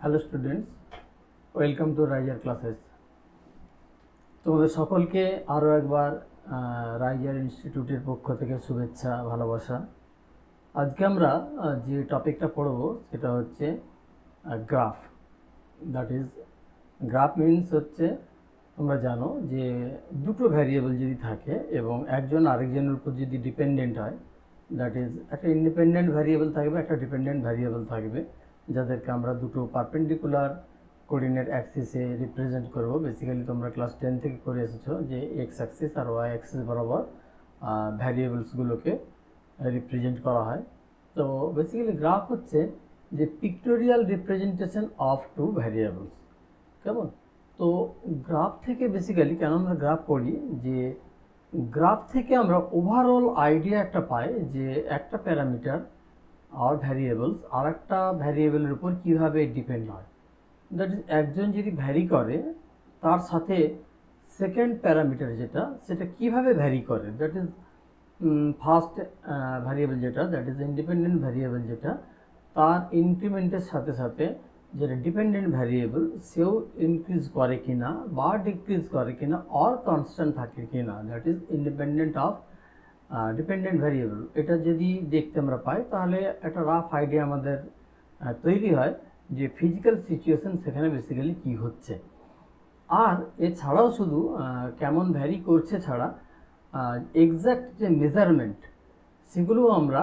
Hello students, welcome to raiser classes. তোমাদের সকলকে আরও একবার রাইজার ইনস্টিটিউটের পক্ষ থেকে শুভেচ্ছা, ভালোবাসা। আজকে আমরা যে টপিকটা পড়ব সেটা হচ্ছে graph. That is, graph means হচ্ছে, তোমরা জানো যে দুটো ভ্যারিয়েবল যদি থাকে এবং একজন আরেকজনের উপর যদি ডিপেন্ডেন্ট হয়, দ্যাট ইজ একটা ইন্ডিপেন্ডেন্ট ভ্যারিয়েবল থাকবে, একটা ডিপেন্ডেন্ট ভ্যারিয়েবল থাকবে, যাদেরকে আমরা দুটো পারপেন্ডিকুলার কোঅর্ডিনেট অ্যাক্সিসে রিপ্রেজেন্ট করব। বেসিক্যালি তোমরা ক্লাস 10 থেকে করে এসেছো যে এক্স অ্যাক্সিস আর ওয়াই অ্যাক্সিস বরাবর ভ্যারিয়েবলসগুলোকে রিপ্রেজেন্ট করা হয়। তো বেসিক্যালি গ্রাফ হচ্ছে যে pictorial representation of two variables. কেমন? তো গ্রাফ থেকে বেসিক্যালি কেন আমরা গ্রাফ পড়ি, যে গ্রাফ থেকে আমরা ওভারঅল আইডিয়া একটা পাই যে একটা প্যারামিটার আর ভ্যারিয়েবলস আর একটা ভ্যারিয়েবলের উপর কীভাবে ডিপেন্ড হয়। দ্যাট ইজ, একজন যদি ভ্যারি করে তার সাথে সেকেন্ড প্যারামিটার সেটা কীভাবে ভ্যারি করে। That is first variable that is independent variable তার ইনক্রিমেন্টের সাথে সাথে যেটা ডিপেন্ডেন্ট ভ্যারিয়েবল সেও ইনক্রিজ করে কিনা বা ডিক্রিজ করে কিনা অর কনস্ট্যান্ট থাকে কিনা, that is independent of dependent variable. এটা যদি দেখতে আমরা পাই তাহলে একটা রাফ আইডিয়া আমাদের তৈরি হয় যে ফিজিক্যাল সিচুয়েশন সেখানে বেসিক্যালি কী হচ্ছে। আর এছাড়াও শুধু কেমন ভ্যারি করছে ছাড়া এক্স্যাক্ট যে মেজারমেন্ট সেগুলোও আমরা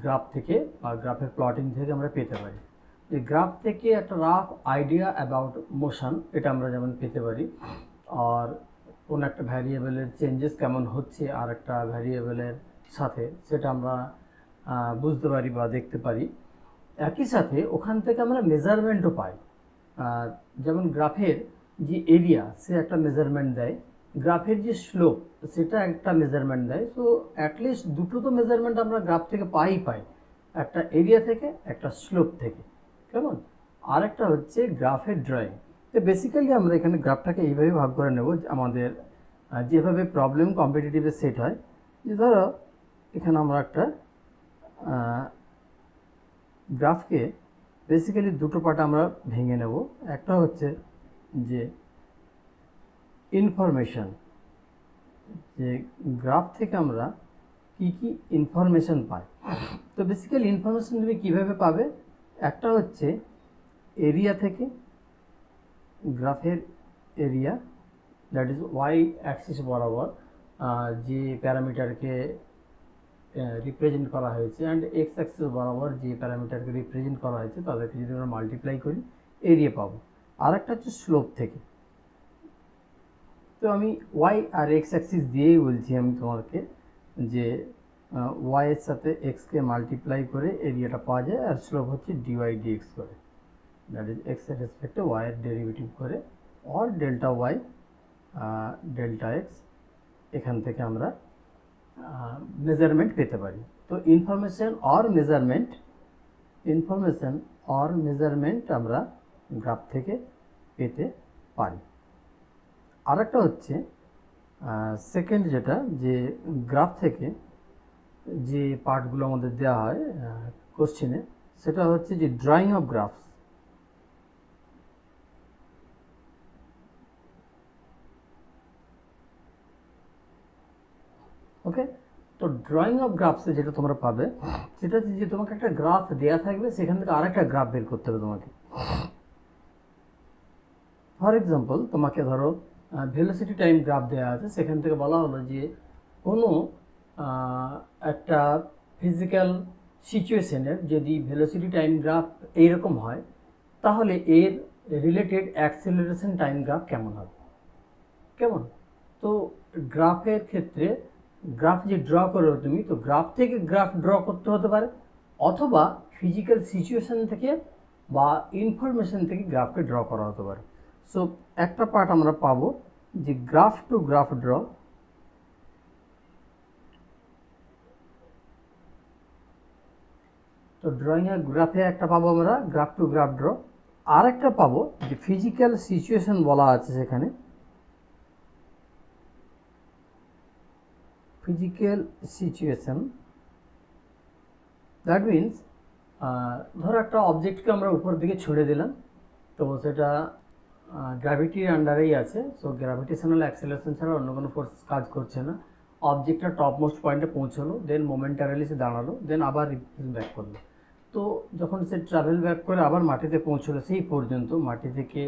গ্রাফ থেকে বা গ্রাফের প্লটিং থেকে আমরা পেতে পারি। যে গ্রাফ থেকে একটা রাফ আইডিয়া অ্যাবাউট মোশন এটা আমরা যেমন পেতে পারি, আর কোন একটা ভ্যারিয়েবলের চেঞ্জেস কেমন হচ্ছে আর একটা ভ্যারিয়েবলের সাথে সেটা আমরা বুঝতে পারি বা দেখতে পারি। একই সাথে ওখান থেকে আমরা মেজারমেন্টও পাই। যেমন গ্রাফের যে এরিয়া সে একটা মেজারমেন্ট দেয়, গ্রাফের যে স্লোপ সেটা একটা মেজারমেন্ট দেয়। সো অ্যাটলিস্ট দুটো তো মেজারমেন্ট আমরা গ্রাফ থেকে পাই, একটা এরিয়া থেকে, একটা স্লোপ থেকে। কেমন? আর একটা হচ্ছে গ্রাফের ড্রয়িং। তো বেসিক্যালি আমরা এখানে গ্রাফটাকে এইভাবে ভাগ করে নেব, আমাদের যেভাবে প্রবলেম কম্পিটিটিভে সেট হয়। যে ধরো এখানে আমরা একটা গ্রাফকে বেসিক্যালি দুটো পার্টে আমরা ভেঙে নেব। একটা হচ্ছে যে ইনফরমেশন, যে গ্রাফ থেকে আমরা কি কি ইনফরমেশন পাই। তো বেসিক্যালি ইনফরমেশন তুমি কীভাবে পাবে? একটা হচ্ছে এরিয়া থেকে, গ্রাফের area, that is y axis বরাবর যে প্যারামিটারকে রিপ্রেজেন্ট করা হয়েছে অ্যান্ড এক্স অ্যাক্সিস বরাবর যে প্যারামিটারকে রিপ্রেজেন্ট করা হয়েছে তাদেরকে যদি আমরা মাল্টিপ্লাই করি এরিয়া পাবো। আর একটা হচ্ছে স্লোপ থেকে। তো আমি ওয়াই আর এক্স অ্যাক্সিস দিয়েই বলছি আমি তোমাকে যে ওয়াইয়ের সাথে এক্সকে মাল্টিপ্লাই করে এরিয়াটা পাওয়া যায়, আর স্লোপ হচ্ছে ডিওয়াই ডিএক্স করে, দ্যাট ইজ এক্সের রেসপেক্টে ওয়াইয়ের ডেরিভেটিভ করে, or delta y delta x. এখান থেকে আমরা মেজারমেন্ট পেতে পারি। তো ইনফরমেশন অর মেজারমেন্ট আমরা গ্রাফ থেকে পেতে পারি। আর একটা হচ্ছে সেকেন্ড, যে গ্রাফ থেকে যে পার্টগুলো আমাদের দেওয়া হয় কোশ্চেনে, সেটা হচ্ছে যে ড্রয়িং অফ গ্রাফস। ওকে, তো ড্রয়িং অফ গ্রাফসে যেটা তোমরা পাবে সেটা হচ্ছে যে তোমাকে একটা গ্রাফ দেওয়া থাকবে, সেখান থেকে আরেকটা গ্রাফ বের করতে হবে তোমাকে। ফর এক্সাম্পল, তোমাকে ধরো ভেলোসিটি টাইম গ্রাফ দেওয়া আছে, সেখান থেকে বলা হলো যে কোনো একটা ফিজিক্যাল সিচুয়েশনের যদি ভেলোসিটি টাইম গ্রাফ এইরকম হয় তাহলে এর রিলেটেড অ্যাক্সেলারেশন টাইম গ্রাফ কেমন হবে। কেমন? তো গ্রাফের ক্ষেত্রে গ্রাফ যে ড্র করো তুমি, তো গ্রাফ থেকে গ্রাফ ড্র করতে হতে পারে, অথবা ফিজিক্যাল সিচুয়েশন থেকে বা ইনফরমেশন থেকে গ্রাফকে ড্র করা হতে পারে। সো একটা পার্ট আমরা পাবো যে গ্রাফ টু গ্রাফ ড্র। তো ড্রয়িং এর গ্রাফে একটা পাবো আমরা গ্রাফ টু গ্রাফ ড্র। আর একটা পাবো যে ফিজিক্যাল সিচুয়েশন বলা আছে সেখানে, ফিজিক্যাল সিচুয়েশন, দ্যাট মিনস ধরো একটা অবজেক্টকে আমরা উপর দিকে ছুড়ে দিলাম, তো সেটা গ্র্যাভিটির আন্ডারেই আছে। সো গ্র্যাভিটেশনাল অ্যাক্সেলারেশন ছাড়া অন্য কোনো ফোর্স কাজ করছে না। অবজেক্টটা টপ মোস্ট পয়েন্টে পৌঁছলো, দেন মোমেন্টারিলি সে দাঁড়ালো, দেন আবার ব্যাক করলো। তো যখন সে ট্রাভেল ব্যাক করে আবার মাটিতে পৌঁছলো, সেই পর্যন্ত মাটি থেকে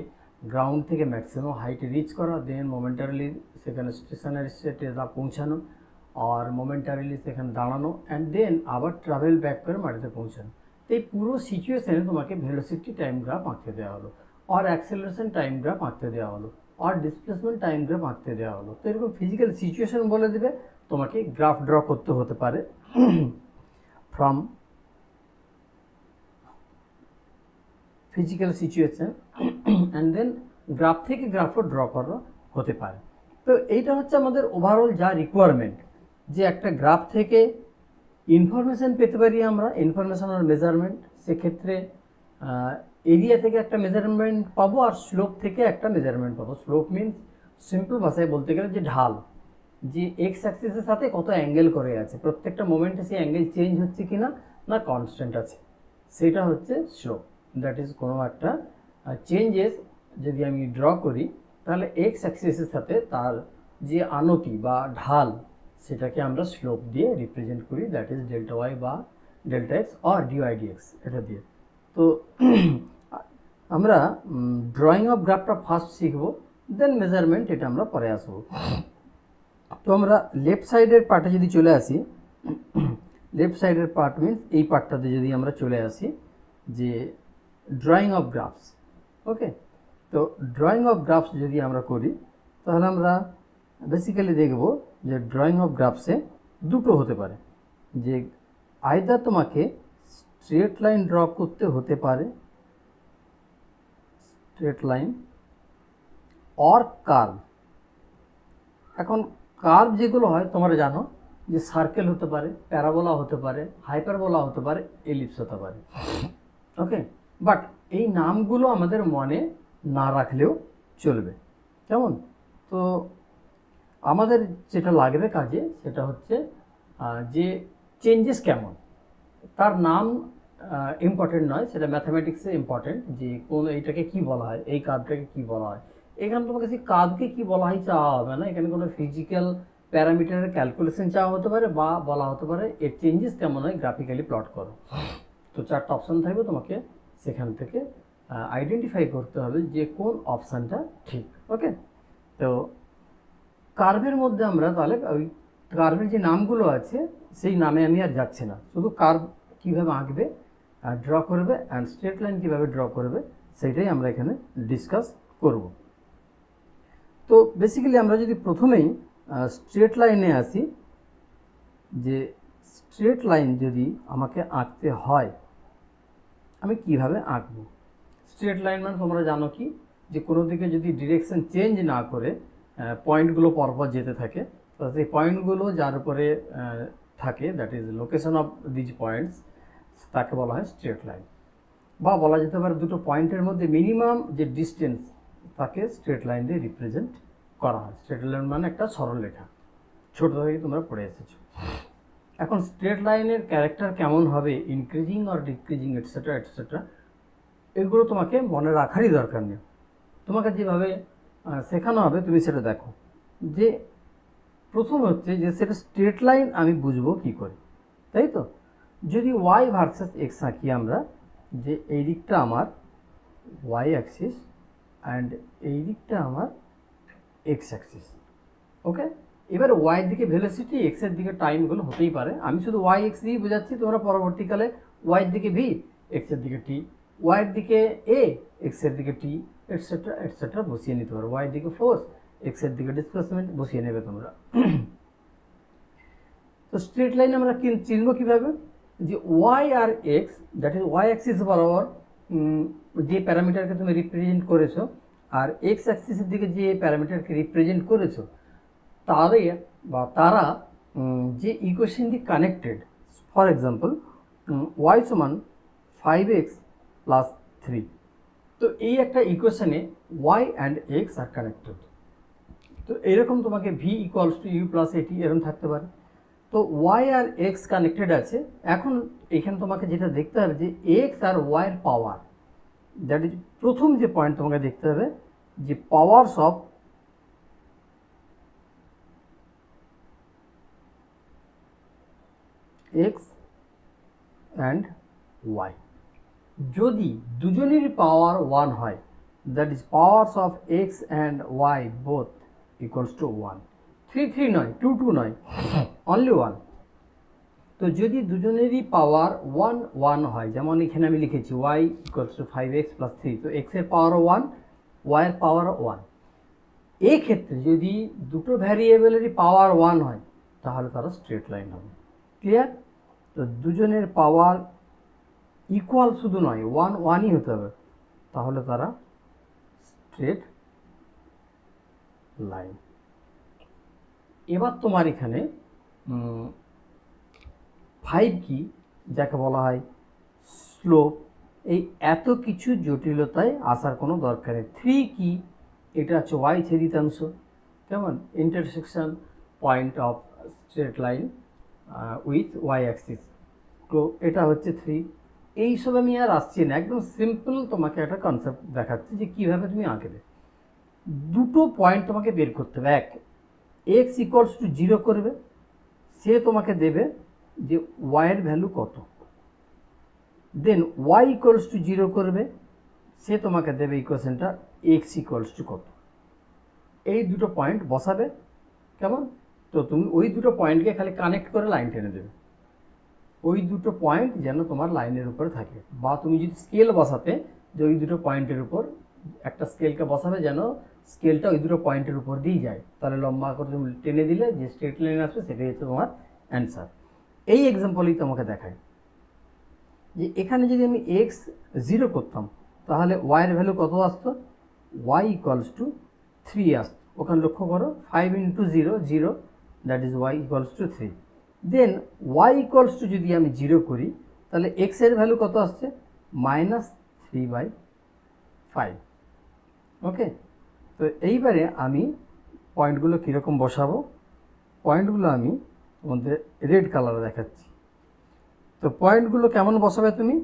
গ্রাউন্ড থেকে ম্যাক্সিমাম হাইটে রিচ করা, দেন মোমেন্টারিলি সেখানে স্টেশনারি স্টেটে পৌঁছানো, আর মোমেন্টারিলি সেখানে দাঁড়ানো, অ্যান্ড দেন আবার ট্রাভেল ব্যাক করে মাটিতে পৌঁছানো। তো এই পুরো সিচুয়েশানে তোমাকে ভেলোসিটি টাইম গ্রাফ আঁকতে দেওয়া হলো, আর অ্যাক্সেলারেশন টাইম গ্রাফ আঁকতে দেওয়া হলো, আর ডিসপ্লেসমেন্ট টাইম গ্রাফ আঁকতে দেওয়া হলো। তো এরকম ফিজিক্যাল সিচুয়েশন বলে দেবে, তোমাকে গ্রাফ ড্র করতে হতে পারে from physical situation, and then graph থেকে গ্রাফও ড্র করা হতে পারে। তো এইটা হচ্ছে আমাদের ওভারঅল যা রিকোয়ারমেন্ট, যে একটা গ্রাফ থেকে ইনফরমেশান পেতে পারি আমরা, ইনফরমেশান আর মেজারমেন্ট। সেক্ষেত্রে এরিয়া থেকে একটা মেজারমেন্ট পাবো, আর স্লোপ থেকে একটা মেজারমেন্ট পাবো। স্লোপ মিনস সিম্পল ভাষায় বলতে গেলে যে ঢাল, যে এক্স অ্যাক্সিসের সাথে কত অ্যাঙ্গেল করে আছে, প্রত্যেকটা মোমেন্টে সেই অ্যাঙ্গেল চেঞ্জ হচ্ছে কি না, না কনস্ট্যান্ট আছে, সেটা হচ্ছে স্লোপ। দ্যাট ইজ কোনো একটা চেঞ্জেস যদি আমি ড্র করি, তাহলে এক্স অ্যাক্সিসের সাথে তার যে আনতি বা ঢাল, সেটাকে আমরা স্লোপ দিয়ে রিপ্রেজেন্ট করি, দ্যাট ইজ ডেল্টা ওয়াই বা ডেল্টা এক্স আর ডিওয়াই ডিএক্স, এটা দিয়ে। তো আমরা ড্রয়িং অফ গ্রাফটা ফার্স্ট শিখবো, দেন মেজারমেন্ট এটা আমরা পরে আসবো। তো আমরা লেফট সাইডের পার্টে যদি চলে আসি, লেফট সাইডের পার্ট মিনস এই পার্টটাতে যদি আমরা চলে আসি, যে ড্রয়িং অফ গ্রাফস। ওকে, তো ড্রয়িং অফ গ্রাফস যদি আমরা করি, তাহলে আমরা বেসিক্যালি দেখব যে ড্রয়িং অফ গ্রাফসে দুটো হতে পারে, যে আইদার তোমাকে স্ট্রেট লাইন ড্র করতে হতে পারে, স্ট্রেট লাইন, অর কার্ভ। এখন কার্ভ যেগুলো হয় তোমরা জানো যে সার্কেল হতে পারে, প্যারাবোলা হতে পারে, হাইপারবোলা হতে পারে, এলিপস হতে পারে। ওকে, বাট এই নামগুলো আমাদের মনে না রাখলেও চলবে, কেমন? তো আমাদের যেটা লাগবে কাজে, সেটা হচ্ছে যে চেঞ্জেস কেমন, তার নাম ইম্পর্টেন্ট নয়, সেটা ম্যাথামেটিক্সে ইম্পর্টেন্ট, যে কোন এইটাকে কি বলা হয়, এই কার্ভটাকে কি বলা হয়। এখানে তোমাকে সেই কার্ভকে কি বলা হয় চাওয়া হবে না, এখানে কোনো ফিজিক্যাল প্যারামিটারের ক্যালকুলেশন চাওয়া হতে পারে, বা বলা হতে পারে এর চেঞ্জেস কেমন হয় গ্রাফিক্যালি প্লট করো। তো চারটা অপশান থাকবে, তোমাকে সেখান থেকে আইডেন্টিফাই করতে হবে যে কোন অপশানটা ঠিক। ওকে, তো কার্ভের মধ্যে আমরা তাহলে ওই কার্ভের যে নামগুলো আছে সেই নামে আমি আর যাচ্ছি না, শুধু কার্ভ কীভাবে আঁকবে, ড্র করবে, অ্যান্ড স্ট্রেট লাইন কীভাবে ড্র করবে, সেটাই আমরা এখানে ডিসকাস করব। তো বেসিক্যালি আমরা যদি প্রথমেই স্ট্রেট লাইনে আসি, যে স্ট্রেট লাইন যদি আমাকে আঁকতে হয় আমি কিভাবে আঁকবো। স্ট্রেট লাইন মানে তোমরা জানো কি, যে কোনো দিকে যদি ডিরেকশন চেঞ্জ না করে পয়েন্টগুলো পরপর যেতে থাকে, তো সেই পয়েন্টগুলো যার উপরে থাকে, that is location of these points, তাকে বলা হয় স্ট্রেট লাইন। বা বলা যেতে পারে দুটো পয়েন্টের মধ্যে মিনিমাম যে ডিস্টেন্স, তাকে স্ট্রেট লাইন দিয়ে রিপ্রেজেন্ট করা হয়। স্ট্রেট লাইন মানে একটা সরলরেখা, ছোটো থেকে তোমরা পড়ে এসেছো। এখন স্ট্রেট লাইনের ক্যারেক্টার কেমন হবে, increasing or decreasing etcetera etcetera, এগুলো তোমাকে মনে রাখারই দরকার নেই। তোমাকে যেভাবে শেখানো হবে তুমি সেটা দেখো। যে প্রথম হচ্ছে যে সেটা স্ট্রেট লাইন আমি বুঝবো কী করে, তাই তো? যদি ওয়াই ভার্সেস এক্স আঁকি আমরা, যে এই দিকটা আমার ওয়াই অ্যাক্সিস অ্যান্ড এই দিকটা আমার এক্স অ্যাক্সিস। ওকে, এবার ওয়াইয়ের দিকে ভেলোসিটি, এক্সের দিকে টাইমগুলো হতেই পারে, আমি শুধু ওয়াই এক্স দিয়েই বোঝাচ্ছি, তোমরা পরবর্তীকালে ওয়াইয়ের দিকে ভি, এক্সের দিকে টি, ওয়াইয়ের দিকে এ, এক্সের দিকে টি, এটসেট্রা এটসেট্রা বসিয়ে নিতে পারো। ওয়াইয়ের দিকে ফোর্স, এক্সের দিকে ডিসপ্লেসমেন্ট বসিয়ে নেবে তোমরা। তো স্ট্রেট লাইন আমরা চিনব কীভাবে, যে ওয়াই আর x, that is y axis বরাবর যে প্যারামিটারকে তুমি রিপ্রেজেন্ট করেছো, আর এক্স অ্যাক্সিসের দিকে যে প্যারামিটারকে রিপ্রেজেন্ট করেছো, তারা যে ইকুয়েশন দিয়ে কানেক্টেড। ফর এক্সাম্পল ওয়াই সমান 5x + 3, তো এই একটা ইকুয়েশনে ওয়াই অ্যান্ড এক্স আর কানেক্টেড। তো এরকম তোমাকে v = u + at এরকম থাকতে পারে। তো ওয়াই আর এক্স কানেক্টেড আছে। এখন এখানে তোমাকে যেটা দেখতে হবে যে এক্স আর ওয়াইয়ের পাওয়ার, দ্যাট ইজ প্রথম যে পয়েন্ট তোমাকে দেখতে হবে যে powers of x and y. যদি দুজনেরই পাওয়ার 1 হয়, that is powers of x and y both equals to 1, 3 3 নয়, 2 2 নয়, অনলি 1। তো যদি দুজনেরই পাওয়ার 1 1 হয়, যেমন এখানে আমি লিখেছি ওয়াই ইকুয়ালস টু 5x + 3, তো এক্সের পাওয়ারও 1, ওয়াইয়ের পাওয়ারও 1। এই ক্ষেত্রে যদি দুটো ভ্যারিয়েবলেরই পাওয়ার 1 হয় তাহলে তারা স্ট্রেট লাইন হবে। ক্লিয়ার? তো দুজনের পাওয়ার ইকুয়াল শুধু নয়, 1 1ই হতে হবে, তাহলে তারা স্ট্রেট লাইন। এবার তোমার এখানে 5 কি, যাকে বলা হয় স্লোপ, এই এত কিছু জটিলতায় আসার কোনো দরকার নেই। 3 কি, এটা হচ্ছে ওয়াই ছেদিতাংশ, কেমন, intersection point of straight line with y axis, তো এটা হচ্ছে 3। এইসব আমি আর আসছি না, একদম সিম্পল তোমাকে একটা কনসেপ্ট দেখাচ্ছি যে কীভাবে তুমি আঁকবে। দুটো পয়েন্ট তোমাকে বের করতে হবে। এক, এক্স ইকুয়ালস টু 0 করবে, সে তোমাকে দেবে যে ওয়াইয়ের ভ্যালু কত। দেন ওয়াই ইকুয়ালস টু 0 করবে, সে তোমাকে দেবে ইকুয়েশনটা এক্স ইকুয়ালস টু কত। এই দুটো পয়েন্ট বসাবে, কেমন। তো তুমি ওই দুটো পয়েন্টকে খালি কানেক্ট করে লাইন টেনে দেবে, ওই দুটো পয়েন্ট যেন তোমার লাইনের উপরে থাকে। বা তুমি যদি স্কেল বসাতে, যে ওই দুটো পয়েন্টের উপর একটা স্কেলকে বসাবে যেন স্কেলটা ওই দুটো পয়েন্টের উপর দিয়েই যায়, তাহলে লম্বা করে তুমি টেনে দিলে যে স্ট্রেট লাইন আসবে সেটাই হচ্ছে তোমার অ্যান্সার। এই এক্সাম্পলই তোমাকে দেখায় যে এখানে যদি আমি এক্স 0 করতাম তাহলে ওয়াইয়ের ভ্যালু কত আসতো, ওয়াই ইকুয়ালস টু 3 আসতো। ওখানে লক্ষ্য করো 5 × 0 0, that is y equals to 3। Then y equals to যদি আমি 0 করি তাহলে এক্সের ভ্যালু কত আসছে, -3/5। ওকে, তো এইবারে আমি পয়েন্টগুলো কীরকম বসাবো, পয়েন্টগুলো আমি তোমাদের রেড কালারে দেখাচ্ছি। তো পয়েন্টগুলো কেমন বসাবে তুমি,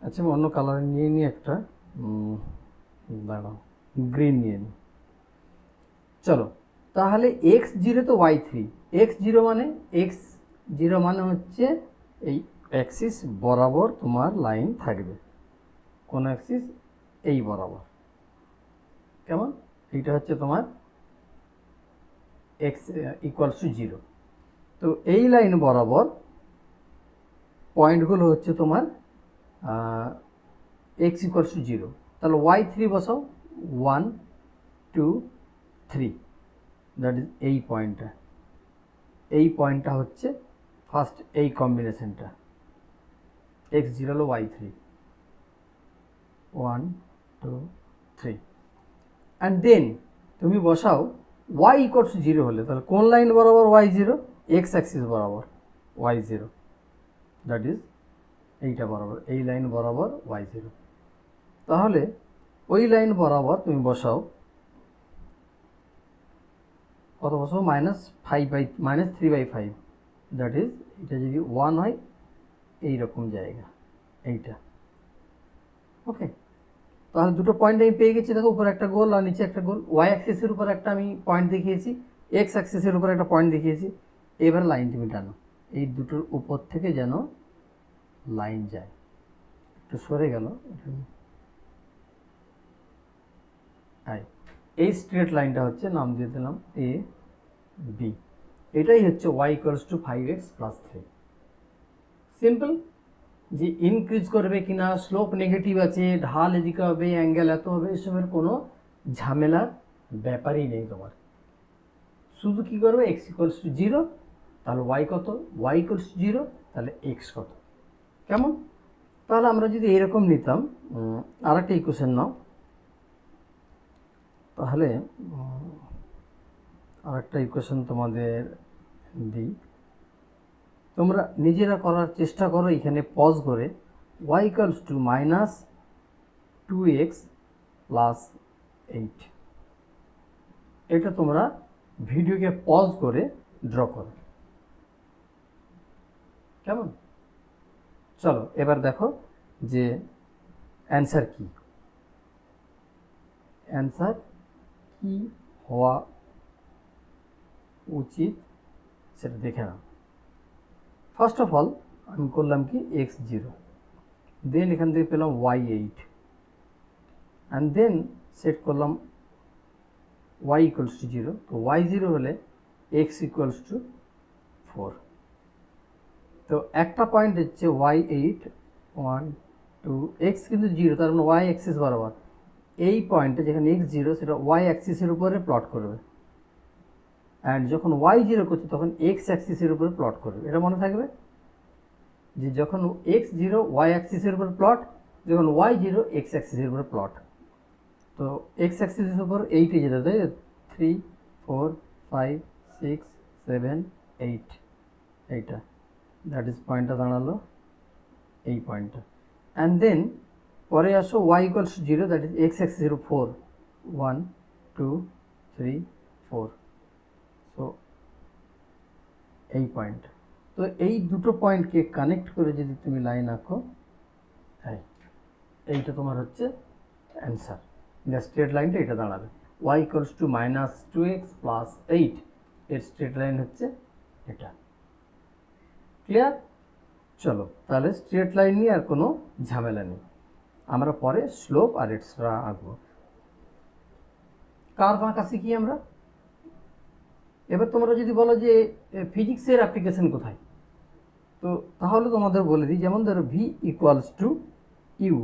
আচ্ছা আমি অন্য কালার নিয়ে নিই, একটা দাঁড়াও, গ্রিন নিয়ে নিই। চলো তাহলে x0 তো y3, x0 মানে x0 মানে হচ্ছে এই অ্যাক্সিস বরাবর তোমার লাইন থাকবে, কোন অ্যাক্সিস, এই বরাবর, কেমন, এইটা হচ্ছে তোমার x ইকুয়ালস টু 0। তো এই লাইন বরাবর পয়েন্টগুলো হচ্ছে তোমার x ইকুয়ালস টু 0, তাহলে y3 বসাও, 1 2 3, দ্যাট ইজ এই পয়েন্টটা, এই পয়েন্টটা হচ্ছে ফার্স্ট এই কম্বিনেশনটা, x0 হলো y3, 1 2 3। অ্যান্ড দেন তুমি বসাও y ইকুয়ালস টু 0 হলে তাহলে কোন লাইন বরাবর y0, এক্স অ্যাক্সিস বরাবর y0, দ্যাট ইজ এইটা বরাবর, এই লাইন বরাবর y0। তাহলে ওই লাইন বরাবর তুমি বসাও কত, বসাও -3/5, দ্যাট ইজ এটা যদি 1 হয় এইরকম জায়গা, এইটা। ওকে, তাহলে দুটো পয়েন্ট আমি পেয়ে গেছি। দেখো উপরে একটা গোল আর নিচে একটা গোল, ওয়াই অ্যাক্সিসের উপর একটা আমি পয়েন্ট দেখিয়েছি, এক্স অ্যাক্সিসের উপর একটা পয়েন্ট দেখিয়েছি। এবার লাইন তুমি টানো, এই দুটোর উপর থেকে যেন লাইন যায়, একটু সরে গেল, এই স্ট্রেট লাইনটা হচ্ছে নাম দিয়ে দিলাম এ বি। এটাই হচ্ছে y equals to 5x + 3। Simple, যে ইনক্রিজ করবে কিনা, স্লোপ নেগেটিভ আছে, ঢাল এদিকে হবে, অ্যাঙ্গেল এত হবে, এসবের কোনো ঝামেলার ব্যাপারই নেই তোমার। শুধু কী করবে, x ইকুয়ালস টু 0 তাহলে y কত, y ইকুয়ালস টু 0 তাহলে x কত, কেমন। তাহলে আমরা যদি এরকম নিতাম, আর একটা ইকুয়েশন নাও, তাহলে আর একটা ইকুয়েশন তোমাদের দিই, তোমরা নিজেরা করার চেষ্টা করো। এখানে পজ করে y ইকুয়ালস টু -2x + 8, এটা তোমরা ভিডিওকে পজ করে ড্র করো, কেমন। চলো এবার দেখো যে অ্যান্সার কি, অ্যান্সার কি হওয়া উচিত সেটা দেখে নাও। ফার্স্ট অফ অল আমি করলাম কি x0, দেন এখান থেকে পেলাম y8, অ্যান্ড দেন সেট করলাম y ইকুয়ালস টু 0। তো y0 হলে x ইকুয়ালস টু 4। তো একটা পয়েন্ট হচ্ছে y8, 1 2, x কিন্তু 0, তার মানে y অ্যাক্সিস বরাবর এই পয়েন্টে যেখানে x0 সেটা y অ্যাক্সিসের উপরে প্লট করবে, অ্যান্ড যখন y0 করছে তখন x অ্যাক্সিসের উপরে প্লট করবে। এটা মনে থাকবে যে যখন x0 y অ্যাক্সিসের উপর প্লট, যখন y0 x অ্যাক্সিসের উপর প্লট। তো x অ্যাক্সিসের উপর 8 যেতে, তাই 3 4 5 6 7 8, এইটা দ্যাট ইজ পয়েন্টটা দাঁড়ালো এই পয়েন্টটা। অ্যান্ড দেন পরে আসো y equals to 0, that is x অ্যাক্সিসের 4 1 2 3 4। So এই পয়েন্ট, তো এই দুটো পয়েন্টকে কানেক্ট করে যদি তুমি লাইন আঁকো, এইটা তোমার হচ্ছে অ্যান্সার। স্ট্রেট লাইনটা এটা দাঁড়াবে y equals to -2x plus 8, এর স্ট্রেট লাইন হচ্ছে এটা। ক্লিয়ার? চলো তাহলে স্ট্রেট লাইন নিয়ে আর কোনো ঝামেলা নেই, আমরা পরে স্লোপ আর এটসেট্রা আঁকবো। কার্ভ আঁকা শিখি আমরা। এবার তোমরা যদি বলো যে ফিজিক্সের অ্যাপ্লিকেশন কোথায়, তো তাহলে তোমাদের বলে দিই, যেমন ধরো v equals to u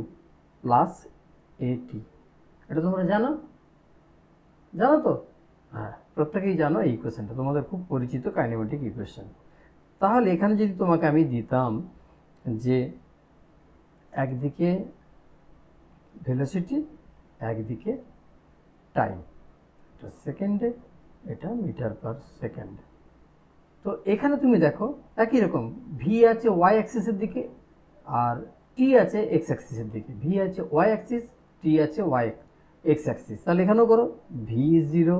plus at, এটা তোমরা জানো, জানো তো? হ্যাঁ, প্রত্যেকেই জানো এই ইকুয়েশনটা, তোমাদের খুব পরিচিত কাইনেমেটিক ইকুয়েশন। তাহলে এখানে যদি তোমাকে আমি দিতাম যে একদিকে ভেলোসিটি, একদিকে টাইম, এটা সেকেন্ডে, এটা মিটার পার সেকেন্ড। তো এখানে তুমি দেখো একই রকম ভি আছে ওয়াই অ্যাক্সিসের দিকে আর টি আছে এক্স অ্যাক্সিসের দিকে, ভি আছে ওয়াই অ্যাক্সিস, টি আছে ওয়াই এক্স অ্যাক্সিস। তাহলে এখানেও করো v0,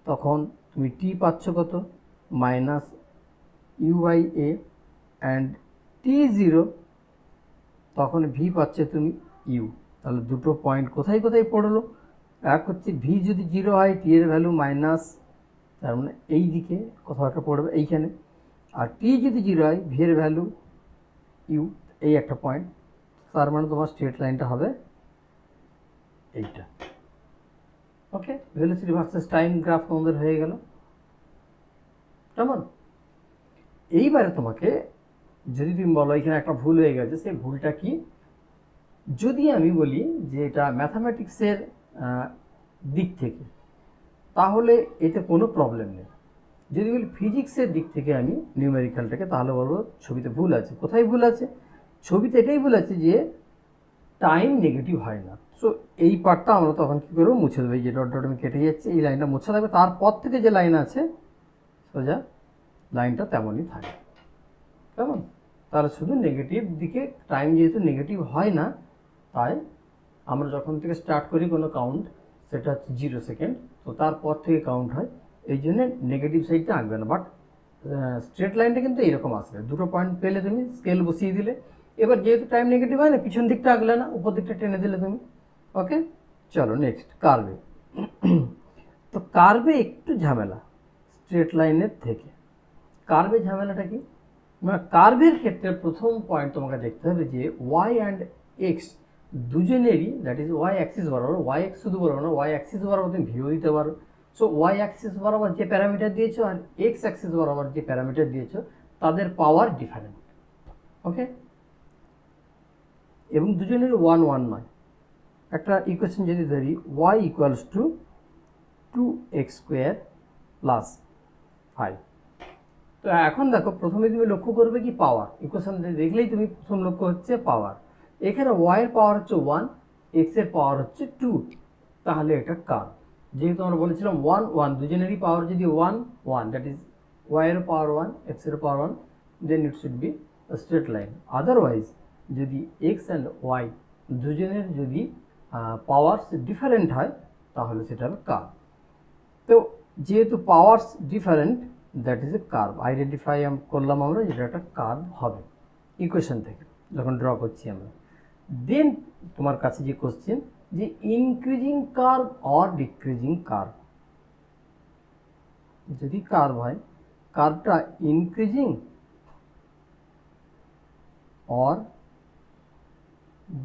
তখন তুমি টি পাচ্ছ কত মাইনাস u/a, অ্যান্ড t0 তখন ভি পাচ্ছে তুমি ইউ। তাহলে দুটো পয়েন্ট কোথায় কোথায় পড়লো, এক হচ্ছে ভি যদি 0 হয় টি এর ভ্যালু মাইনাস, তার মানে এই দিকে কোথাও একটা পড়বে এইখানে, আর টি যদি 0 হয় ভি এর ভ্যালু ইউ, এই একটা পয়েন্ট। তার মানে তোমার স্ট্রেট লাইনটা হবে এইটা। ওকে, ভেলোসিটি ভার্সেস টাইম গ্রাফ তোমাদের হয়ে গেল। কেমন? এইবারে তোমাকে যদি তুমি বলো এখানে একটা ভুল হয়ে গেছে, সেই ভুলটা কি, যদি আমি বলি যে এটা ম্যাথামেটিক্সের দিক থেকে, তাহলে এতে কোনো প্রবলেম নেই। যদি বলি ফিজিক্সের দিক থেকে আমি নিউমেরিক্যালটাকে, তাহলে বলবো ছবিতে ভুল আছে। কোথায় ভুল আছে? ছবিতে এটাই ভুল আছে যে টাইম নেগেটিভ হয় না। সো এই পার্টটা আমরা তখন কী করবো, মুছে দেবো। এই যে ডট ডট আমি কেটে যাচ্ছে, এই লাইনটা মুছে থাকবে, তারপর থেকে যে লাইন আছে সোজা লাইনটা তেমনই থাকে। কেমন? তাহলে শুধু নেগেটিভ দিকে টাইম যেহেতু নেগেটিভ হয় না, তাই আমরা যখন থেকে স্টার্ট করি কোনো কাউন্ট, সেটা হচ্ছে 0 সেকেন্ড, তো তারপর থেকে কাউন্ট হয়, এই জন্যে নেগেটিভ সাইডটা আঁকবে না। বাট স্ট্রেট লাইনটা কিন্তু এইরকম আসবে, দুটো পয়েন্ট পেলে তুমি স্কেল বসিয়ে দিলে। এবার যেহেতু টাইম নেগেটিভ হয় না, পিছন দিকটা আঁকলে না, উপর দিকটা টেনে দিলে তুমি। ওকে, চলো নেক্সট কার্ভে। তো কার্ভে একটু ঝামেলা স্ট্রেট লাইনের থেকে। কার্ভে ঝামেলাটা কি, কার্ভের ক্ষেত্রে প্রথম পয়েন্ট তোমাকে দেখতে হবে যে ওয়াই অ্যান্ড এক্স দুজনেরই, দ্যাট ইজ ওয়াই অ্যাক্সিস বরাবর, ওয়াই এক্স শুধু বরাবর না, ওয়াই অ্যাক্সিস বরাবর তুমি ভিও দিতে পারো। সো ওয়াই অ্যাক্সিস বরাবর যে প্যারামিটার দিয়েছো আর এক্স অ্যাক্সিস বরাবর যে প্যারামিটার দিয়েছো, তাদের পাওয়ার ডিফারেন্ট। ওকে, এবং দুজনের 1 1 নয়। একটা ইকুয়েশন যদি ধরি Y equals two 2x² plus 5। তো এখন দেখো প্রথমে তুমি লক্ষ্য করবে কি পাওয়ার, ইকুয়েশন দেখলেই তুমি প্রথম লক্ষ্য হচ্ছে পাওয়ার। এখানে ওয়াই এর পাওয়ার হচ্ছে 1, এক্স এর পাওয়ার হচ্ছে 2, তাহলে এটা কার্ভ। যেহেতু আমরা বলেছিলাম 1 1, দুজনেরই পাওয়ার যদি 1 1, দ্যাট ইজ ওয়াই এর পাওয়ার 1, এক্স এর power 1, then it should be straight line. Otherwise যদি এক্স অ্যান্ড ওয়াই দুজনের যদি পাওয়ার্স ডিফারেন্ট হয়, তাহলে সেটা হবে কার্ভ। তো যেহেতু powers different, that is a curve. Identify করলাম আমরা যেটা একটা কার্ভ হবে ইকুয়েশন থেকে যখন ড্র করছি আমরা। দেন তোমার কাছে যে কোশ্চেন যে increasing curve or decreasing curve, যদি কার্ভ হয় কার্ভটা ইনক্রিজিং অর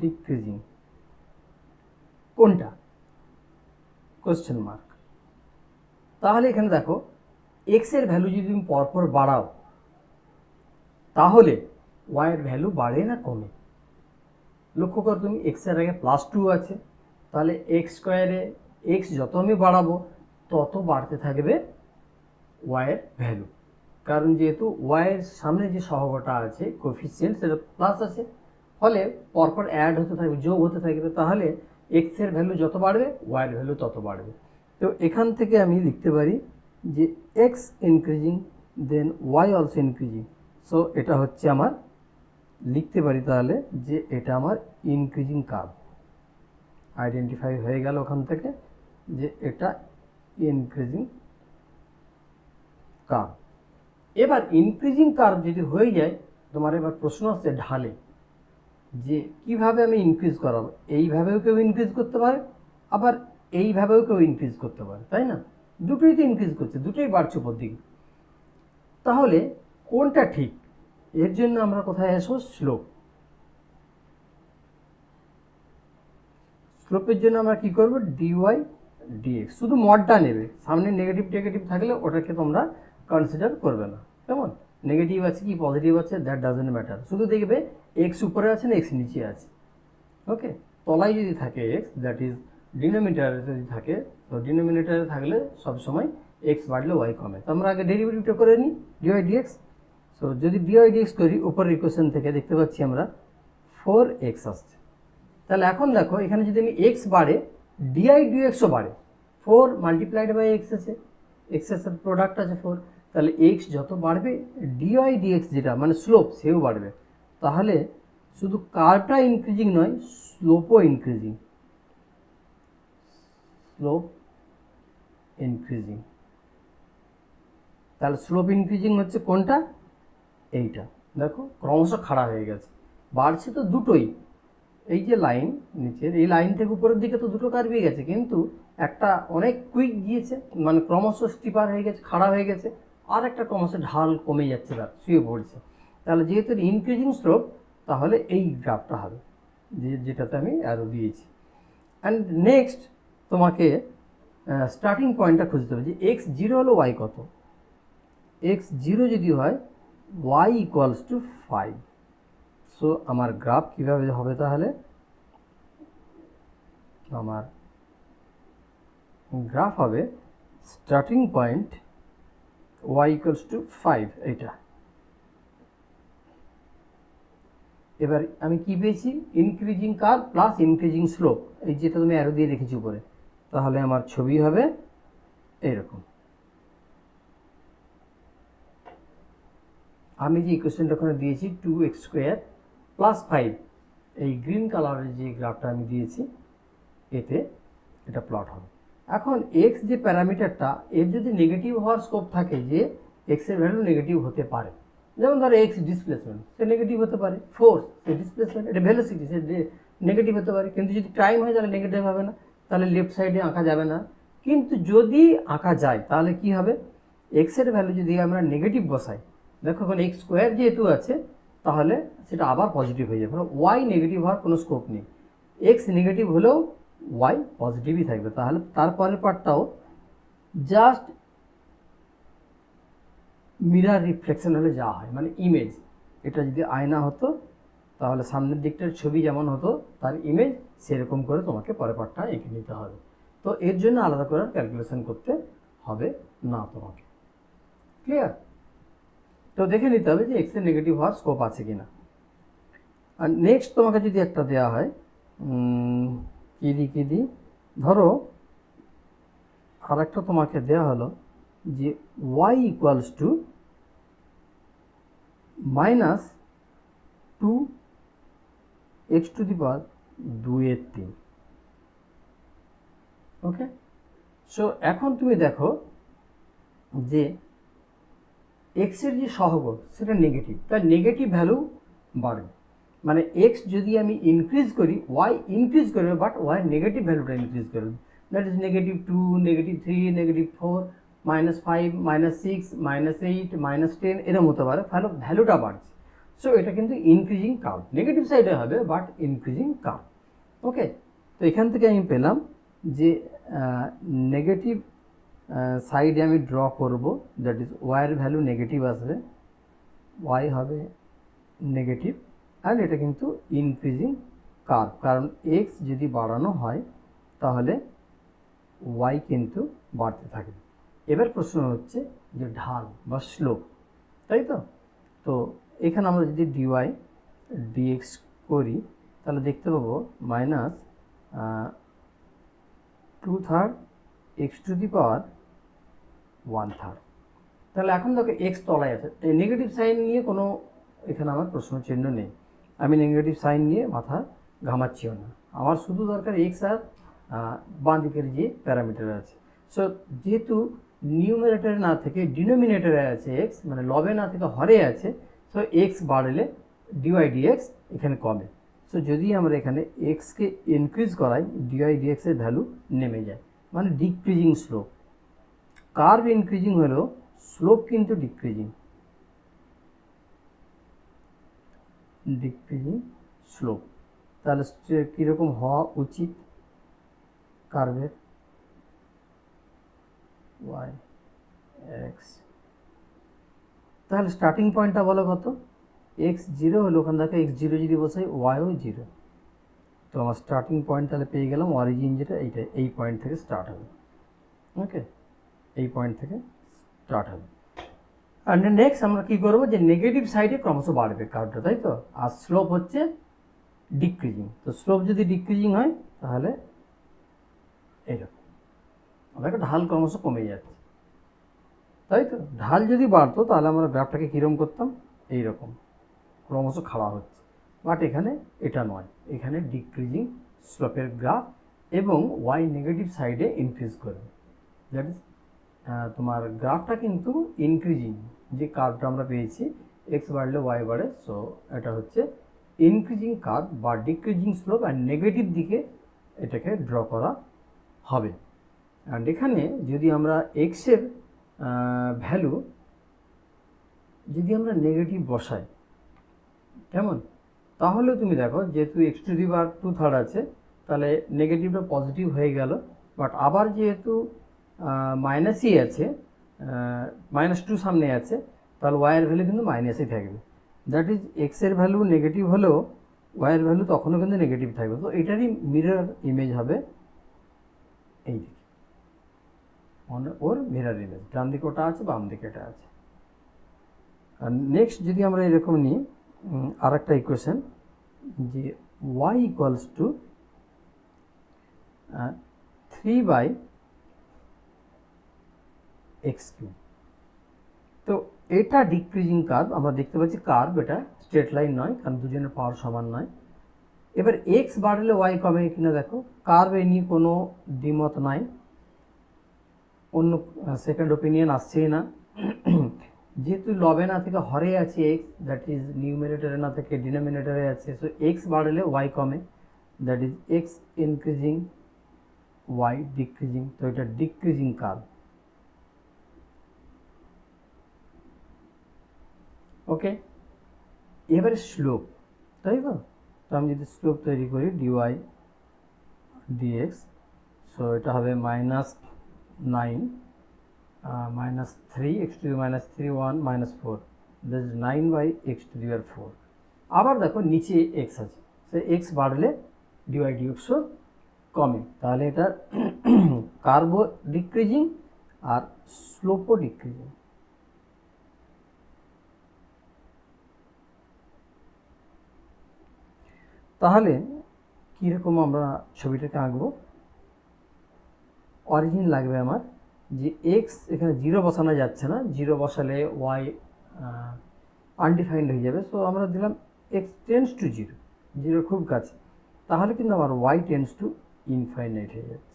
ডিক্রিজিং কোনটা, কোশ্চেন মার্ক। তাহলে এখানে দেখো এক্স এর ভ্যালু যদি তুমি পরপর বাড়াও তাহলে ওয়াই এর ভ্যালু বাড়ে না কমে। লক্ষ্য করো তুমি এক্স এর আগে +2 আছে, তাহলে এক্স স্কোয়ারে এক্স যত আমি বাড়াবো তত বাড়তে থাকবে ওয়াই এর ভ্যালু, কারণ যেহেতু ওয়াই এর সামনে যে সহগটা আছে কোফিসিয়েন্ট সেটা প্লাস আছে, ফলে পরপর অ্যাড হতে থাকবে, যোগ হতে থাকবে, তাহলে এক্স এর ভ্যালু যত বাড়বে ওয়াই এর ভ্যালু তত বাড়বে। তো এখান থেকে আমি লিখতে পারি যে এক্স ইনক্রিজিং দেন ওয়াই অলসো ইনক্রিজিং। সো এটা হচ্ছে আমার, লিখতে পারি তাহলে যে এটা আমার ইনক্রিজিং কার্ভ, আইডেন্টিফাই হয়ে গেল ওখান থেকে যে এটা ইনক্রিজিং কার্ভ। এবার ইনক্রিজিং কার্ভ যদি হয়ে যায় তোমার এবার প্রশ্ন আসছে ঢালে, যে কিভাবে আমি ইনক্রিজ করাবো। এইভাবেও কেউ ইনক্রিজ করতে পারে, আবার এইভাবেও কেউ ইনক্রিজ করতে পারে, তাই না? দুটোই তো ইনক্রিজ করছে, দুটোই বাড়ছে উপর দিকে। তাহলে কোনটা ঠিক? এর জন্য আমরা কোথায় আসবো? স্লোপ। স্লোপের জন্য আমরা কি করব? D y d x. শুধু মডটা নেবে, সামনে নেগেটিভ টেগেটিভ থাকলে ওটাকে তোমরা কনসিডার করবে না। কেমন? নেগেটিভ আছে কি পজিটিভ আছে দ্যাট ডাজন্ট ম্যাটার, শুধু দেখবে এক্স উপরে আছে না এক্স নিচে আছে। ওকে, তলায় যদি থাকে এক্স, দ্যাট ইজ ডিনোমিনেটারে যদি থাকে, তো ডিনোমিনেটারে থাকলে সবসময় এক্স বাড়লে ওয়াই কমে। তো আমরা আগে ডেরিভেটিভটা করে নিই, ডিওয়াই ডিএক্স। সো যদি ডিওয়াই ডিএক্স করি, উপরের ইকুয়েশন থেকে দেখতে পাচ্ছি আমরা 4x আসছে। তাহলে এখন দেখো এখানে যদি আমি এক্স বাড়ে ডিআই ডিএক্সও বাড়ে, 4 মাল্টিপ্লাইড বাই এক্স আছে, এক্স এর সাথে প্রোডাক্ট আছে 4, তাহলে এক্স যত বাড়বে ডিআই ডিএক্স যেটা মানে স্লোপ সেও বাড়বে। তাহলে শুধু কার্ভটা ইনক্রিজিং নয়, স্লোপও ইনক্রিজিং, স্লোপ ইনক্রিজিং। তাহলে স্লোপ ইনক্রিজিং হচ্ছে কোনটা? এইটা দেখো ক্রমশ খাড়া হয়ে গেছে, বাড়ছে তো দুটোই। এই যে লাইন নিচের, এই লাইন থেকে উপরের দিকে তো দুটো কার্ভই গেছে, কিন্তু একটা অনেক কুইক গিয়েছে, মানে ক্রমশ স্টিপার হয়ে গেছে, খাড়া হয়ে গেছে, আর একটা ক্রমশ ঢাল কমে যাচ্ছে, তার শুয়ে পড়ছে। তাহলে যেহেতু ইনক্রিজিং স্লোপ, তাহলে এই গ্রাফটা হবে যেটাতে আমি অ্যারো দিয়েছি। অ্যান্ড নেক্সট তোমাকে স্টার্টিং পয়েন্টটা খুঁজতে হবে যে এক্স জিরো হলো ওয়াই কত। এক্স জিরো যদি হয় ওয়াই ইকুয়ালস টু 5। সো আমার গ্রাফ কীভাবে হবে? তাহলে আমার গ্রাফ হবে starting point y equals to 5, এইটা। এবার আমি কি পেয়েছি? Increasing curve plus increasing slope, এই যেটা তুমি অ্যারো দিয়ে রেখেছি উপরে। তাহলে আমার ছবি হবে এইরকম। আমি যে ইকুয়েশনটা ওখানে দিয়েছি 2x² + 5, এই গ্রিন কালারের যে গ্রাফটা আমি দিয়েছি এতে এটা প্লট হবে। এখন এক্স যে প্যারামিটারটা, এর যদি নেগেটিভ হওয়ার স্কোপ থাকে, যে এক্স এর ভ্যালু নেগেটিভ হতে পারে, যেমন ধরো এক্স ডিসপ্লেসমেন্ট, সে নেগেটিভ হতে পারে, ফোর্স সে ডিসপ্লেসমেন্ট, এটা ভেলোসিটি সে নেগেটিভ হতে পারে, কিন্তু যদি টাইম হয় তাহলে নেগেটিভ হবে না, তাহলে লেফট সাইডে আঁকা যাবে না। কিন্তু যদি আঁকা যায় তাহলে কি হবে? এক্স এর ভ্যালু যদি আমরা নেগেটিভ বসাই, দেখো এখন x² যেহেতু আছে তাহলে সেটা আবার পজিটিভ হয়ে যাবে, ওয়াই নেগেটিভ হওয়ার কোনো স্কোপ নেই। এক্স নেগেটিভ হলেও ওয়াই পজিটিভই থাকবে। তাহলে তারপরের পার্টটাও জাস্ট মিরার রিফ্লেকশন হলে যা হয়, মানে ইমেজ। এটা যদি আয়না হতো তাহলে সামনের দিকটার ছবি যেমন হতো তার ইমেজ সেরকম করে তোমাকে পরের পার্টটা এঁকে নিতে হবে। তো এর জন্য আলাদা করে ক্যালকুলেশন করতে হবে না তোমাকে। ক্লিয়ার? তো দেখে নিতে হবে যে এক্সের নেগেটিভ হওয়ার স্কোপ আছে কিনা। আর নেক্সট তোমাকে যদি একটা দেওয়া হয়, কি দি ধরো আর একটা তোমাকে দেওয়া হলো যে y equals to -2x⁻²⁵। Okay, so এখন তুমি দেখো যে এক্সের যে সহগ সেটা নেগেটিভ, তাই নেগেটিভ ভ্যালু বাড়বে। মানে এক্স যদি আমি ইনক্রিজ করি ওয়াই ইনক্রিজ করবে, বাট ওয়াই নেগেটিভ ভ্যালুটা ইনক্রিজ করবে। দ্যাট ইজ -2, -3, -4, -5, -6, -8, -10 এরকম হতে পারে, ভ্যালুটা বাড়ছে। সো এটা কিন্তু ইনক্রিজিং কার্ভ, নেগেটিভ সাইডে হবে বাট ইনক্রিজিং কার্ভ। ওকে, তো এখান থেকে আমি পেলাম যে নেগেটিভ সাইডে আমি ড্র করব, দ্যাট ইজ ওয়াইয়ের ভ্যালু নেগেটিভ আসবে, ওয়াই হবে নেগেটিভ, আর এটা কিন্তু ইনক্রিজিং কার্ভ, কারণ এক্স যদি বাড়ানো হয় তাহলে ওয়াই কিন্তু বাড়তে থাকবে। এবার প্রশ্ন হচ্ছে যে ঢাল বা স্লোপ, তাই তো? তো এখানে আমরা যদি ডিওয়াই ডিএক্স করি তাহলে দেখতে পাবো -2/3 এক্স টু দি পাওয়ার 1/3। তাহলে এখন দেখো এক্স তলায় আছে, এই নেগেটিভ সাইন নিয়ে কোনো এখানে আমার প্রশ্ন চিহ্ন নেই, আমি নেগেটিভ সাইন নিয়ে মাথা ঘামাচ্ছিও না, আমার শুধু দরকার এক্স আর বাঁ দিকের যে প্যারামিটার আছে। সো যেহেতু নিউমারেটরে না থেকে ডিনোমিনেটরে আছে এক্স, মানে লবে না থেকে হরে আছে, সো এক্স বাড়লে ডিওয়াই ডিএক্স এখানে কমে। সো যদি আমরা এখানে এক্সকে ইনক্রিজ করাই ডিওয়াই ডিএক্সের ভ্যালু নেমে যায়, মানে ডিক্রিজিং স্লোপ। কার্ভ ইনক্রিজিং হলেও স্লোপ কিন্তু ডিক্রিজিং স্লোপ। তাহলে কীরকম হওয়া উচিত কার্ভের? ওয়াই এক্স, তাহলে স্টার্টিং পয়েন্টটা বলো কত? এক্স 0 হলো, ওখান থেকে এক্স 0 যদি বসাই ওয়াইও 0, তো আমার স্টার্টিং পয়েন্ট তাহলে পেয়ে গেলাম, অরিজিন যেটা এইটা, এই পয়েন্ট থেকে স্টার্ট হবে। ওকে, এই পয়েন্ট থেকে স্টার্ট হবে। আর নেক্সট আমরা কী করবো, যে নেগেটিভ সাইডে ক্রমশ বাড়বে কার্ভটা, তাই তো? আর স্লোপ হচ্ছে ডিক্রিজিং, তো স্লোপ যদি ডিক্রিজিং হয় তাহলে এইরকম আমাকে ঢাল ক্রমশ কমে যাচ্ছে, তাই তো? ঢাল যদি বাড়তো তাহলে আমরা গ্রাফটাকে কীরকম করতাম, এইরকম ক্রমশ খাড়া হচ্ছে, বাট এখানে এটা নয়, এখানে ডিক্রিজিং স্লোপের গ্রাফ এবং ওয়াই নেগেটিভ সাইডে ইনক্রিজ করবে। দ্যাট ইজ তোমার গ্রাফটা কিন্তু ইনক্রিজিং, যে কার্ভটা আমরা পেয়েছি এক্স বাড়লে ওয়াই বাড়ে, সো এটা হচ্ছে ইনক্রিজিং কার্ভ বা ডিক্রিজিং স্লোপ, আর নেগেটিভ দিকে এটাকে ড্র করা হবে। অ্যান্ড এখানে যদি আমরা এক্সের ভ্যালু যদি আমরা নেগেটিভ বসাই, কেমন? তাহলে তুমি দেখো যেহেতু এক্স টু দি পাওয়ার 2/3 আছে, তাহলে নেগেটিভটা পজিটিভ হয়ে গেল, বাট আবার যেহেতু মাইনাসই আছে, -2 সামনে আছে, তাহলে ওয়াইয়ের ভ্যালু কিন্তু মাইনাসই থাকবে। দ্যাট ইজ এক্সের ভ্যালু নেগেটিভ হলেও ওয়াইয়ের ভ্যালু তখনও কিন্তু নেগেটিভ থাকবে। তো এটারই মিরর ইমেজ হবে এই দিকে, মানে ওর মিরর ইমেজ, ডান দিকে ওটা আছে, বাম দিকে এটা আছে। আর নেক্সট যদি আমরা এরকম নিই আর একটা ইকুয়েশন, যে ওয়াই ইকুয়ালস টু 3/x³। তো এটা ডিক্রিজিং কার্ভ, আমরা দেখতে পাচ্ছি কার্ভ এটা স্ট্রেট লাইন নয়, কারণ দুজনের পাওয়ার সমান নয়। এবার এক্স বাড়লে ওয়াই কমে কিনা দেখো, কার্ভ এ নিয়ে কোনো দ্বিমত নাই, অন্য সেকেন্ড ওপিনিয়ন আসছেই না। যেহেতু লবে না থেকে হরে আছে এক্স, দ্যাট ইজ নিউমিনেটরে না থেকে ডিনোমিনেটরে আছে, সো এক্স বাড়লে ওয়াই কমে, that is x increasing y decreasing, তো এটা ডিক্রিজিং কার্ভ। ওকে, এবারে স্লোপ, তাই তো? তো আমি যদি স্লোপ তৈরি করি ডিওয়াই ডিএক্স, সো এটা হবে -9 -3 x to the -3 1 -4, that is 9/x to the power 4। আবার দেখো নিচে এক্স আছে, সে এক্স বাড়লে ডিওয়াই ডিএক্সও কমে, তাহলে এটা কার্ভও ডিক্রিজিং আর স্লোপও ডিক্রিজিং। তাহলে কীরকম আমরা ছবিটাকে আঁকবো? অরিজিন লাগবে আমার, যে এক্স এখানে 0 বসানো যাচ্ছে না, 0 বসালে ওয়াই আনডিফাইন্ড হয়ে যাবে, সো আমরা দিলাম এক্স টেন্স টু 0, 0 খুব কাছে, তাহলে কিন্তু আমার ওয়াই টেন্স টু ইনফাইনাইট হয়ে যাচ্ছে,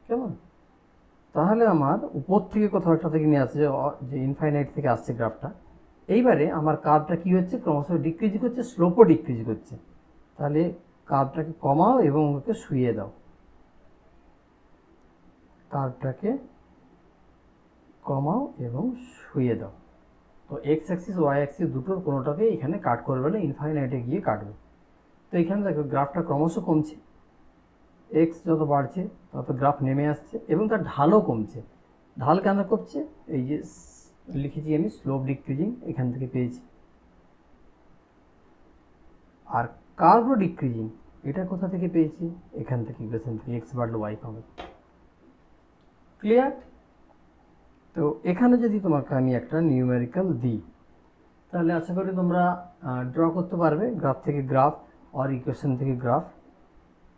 কেমন? তাহলে আমার উপর থেকে কোথাও একটা থেকে নিয়ে আসছে, যে ইনফাইনাইট থেকে আসছে গ্রাফটা, এইবারে আমার কার্ভটা কী হচ্ছে, ক্রমশ ডিক্রিজ করছে, স্লোপও ডিক্রিজ করছে। তাহলে কার্ভটাকে কমাও এবং ওকে শুইয়ে দাও, কার্ভটাকে কমাও এবং শুইয়ে দাও। তো এক্স অ্যাক্সিস ওয়াই অ্যাক্সিস দুটোর কোনোটাকে এখানে কাট করবে না, ইনফাইনাইটে গিয়ে কাটবে। তো এখানে দেখো গ্রাফটা ক্রমশ কমছে, এক্স যত বাড়ছে তত গ্রাফ নেমে আসছে এবং তার ঢালও কমছে। ঢাল কেন কমছে, এই যে লিখেছি আমি স্লোপ ডিক্রিজিং, এখান থেকে পেয়েছি। আর কার্ভও ডিক্রিজিং, এটা কোথা থেকে পেয়েছি, এখান থেকে, ইকুয়েশন থেকে, এক্স বাড়লে ওয়াই কমে। ক্লিয়ার? তো এখানে যদি তোমাকে আমি একটা নিউমেরিক্যাল দিই, তাহলে আশা করি তোমরা ড্র করতে পারবে, গ্রাফ থেকে গ্রাফ আর ইকুয়েশন থেকে গ্রাফ।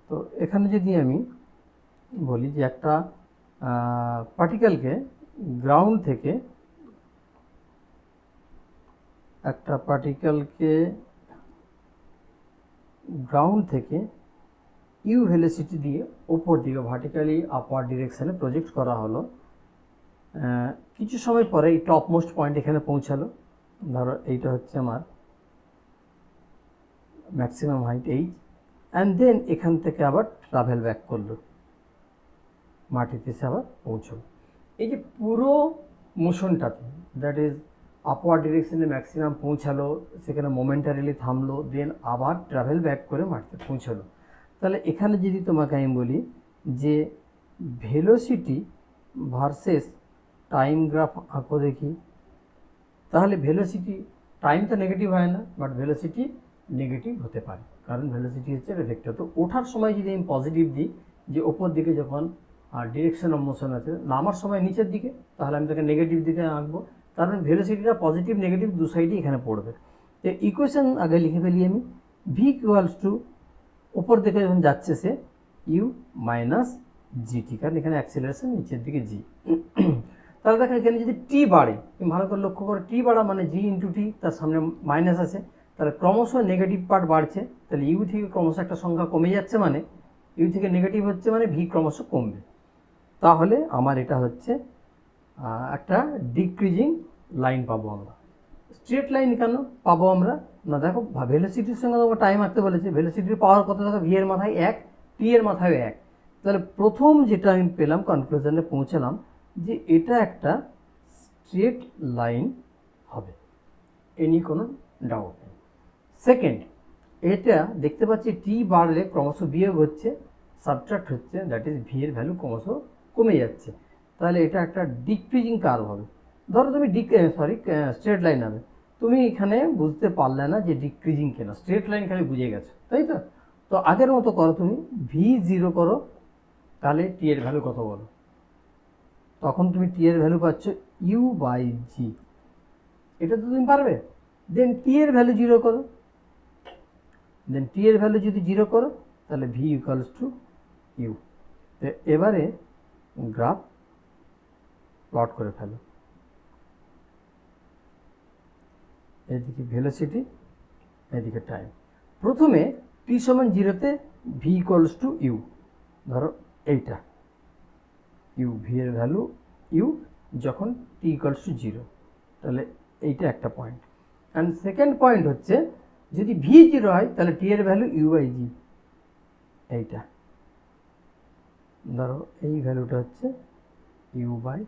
তো এখানে যদি আমি বলি যে একটা পার্টিকেলকে গ্রাউন্ড থেকে, ইউ ভেলোসিটি দিয়ে ওপর দিকে ভার্টিক্যালি আপওয়ার্ড ডিরেকশানে প্রজেক্ট করা হলো। কিছু সময় পরে এই টপ মোস্ট পয়েন্ট এখানে পৌঁছালো, ধরো এইটা হচ্ছে আমার maximum height h, and then এখান থেকে আবার ট্রাভেল ব্যাক করলো, মাটিতে এসে আবার পৌঁছলো। এই যে পুরো মোশনটাতে, দ্যাট ইজ আপওয়ার্ড ডিরেকশনে ম্যাক্সিমাম পৌঁছালো, সেখানে মোমেন্টারিলি থামলো, দেন আবার ট্রাভেল ব্যাক করে মাটিতে পৌঁছালো। তাহলে এখানে যদি তোমাকে আমি বলি যে ভেলোসিটি ভার্সেস টাইম গ্রাফ আঁকো দেখি, তাহলে ভেলোসিটি, টাইম তো নেগেটিভ হয় না, বাট ভেলোসিটি নেগেটিভ হতে পারে, কারণ ভেলোসিটি হচ্ছে ভেক্টর। তো ওঠার সময় যদি আমি পজিটিভ দিই, যে ওপর দিকে যখন ডিরেকশন অফ মোশন আছে, নামার সময় নিচের দিকে, তাহলে আমি তাকে নেগেটিভ দিকে আঁকবো, কারণ ভেলোসিটিটা পজিটিভ নেগেটিভ দু সাইডই এখানে পড়বে। তো ইকুয়েশন আগে লিখে ফেলি আমি, ভি ইকুয়ালস টু, ওপর দিকে যখন যাচ্ছে সে ইউ মাইনাস জিটি, কারণ এখানে অ্যাক্সিলারেশন নিচের দিকে জি। তাহলে দেখো এখানে যদি টি বাড়ে, তুমি ভালো করে লক্ষ্য করো, টি বাড়া মানে জি ইন্টু টি, তার সামনে মাইনাস আছে, তাহলে ক্রমশ নেগেটিভ পার্ট বাড়ছে, তাহলে ইউ থেকে ক্রমশ একটা সংখ্যা কমে যাচ্ছে, মানে ইউ থেকে নেগেটিভ হচ্ছে, মানে ভি ক্রমশ কমবে। তাহলে আমার এটা হচ্ছে একটা ডিক্রিজিং লাইন পাবো আমরা। স্ট্রেট লাইন কেন পাবো আমরা না, দেখো ভেলোসিটির সঙ্গে তোমাকে টাইম আঁকতে বলেছে, ভেলোসিটির পাওয়ার কত, দেখো ভি এর মাথায় 1, টি এর মাথায় 1, তাহলে প্রথম যেটা আমি পেলাম, কনক্লুশনে পৌঁছালাম যে এটা একটা স্ট্রেট লাইন হবে, এ নিয়ে কোনো ডাউট নেই। সেকেন্ড, এটা দেখতে পাচ্ছি টি বাড়লে ক্রমশ বিয়োগ হচ্ছে, সাবট্রাক্ট হচ্ছে, দ্যাট ইজ ভি এর ভ্যালু ক্রমশ কমে যাচ্ছে, তাহলে এটা একটা ডিক্রিজিং কার্ভ হবে। ধরো তুমি স্ট্রেট লাইন হবে, তুমি এখানে বুঝতে পারলে না যে ডিক্রিজিং কেন, স্ট্রেট লাইন খালি বুঝে গেছো, তাই তো? তো আগের মতো করো, তুমি ভি 0 করো, তাহলে টি এর ভ্যালু কত বলো, তখন তুমি টি এর ভ্যালু পাচ্ছ ইউ বাই জি, এটা তো তুমি পারবে। দেন টি এর ভ্যালু 0 করো, দেন টি এর ভ্যালু যদি 0 করো, তাহলে ভি ইকুয়ালস টু ইউ। তো এবারে গ্রাফ প্লট করে ফেলো, এদিকে ভেলোসিটি, এদিকে টাইম। প্রথমে টি সমান 0-তে ভি ইকুয়ালস টু ইউ, ধরো এইটা ইউ, ভি এর ভ্যালু ইউ যখন টি ইকুয়ালস টু 0, তাহলে এইটা একটা পয়েন্ট। অ্যান্ড সেকেন্ড পয়েন্ট হচ্ছে যদি ভি 0 হয়, তাহলে টি এর ভ্যালু ইউ বাই জি, এইটা ধরো এই ভ্যালুটা হচ্ছে ইউ বাই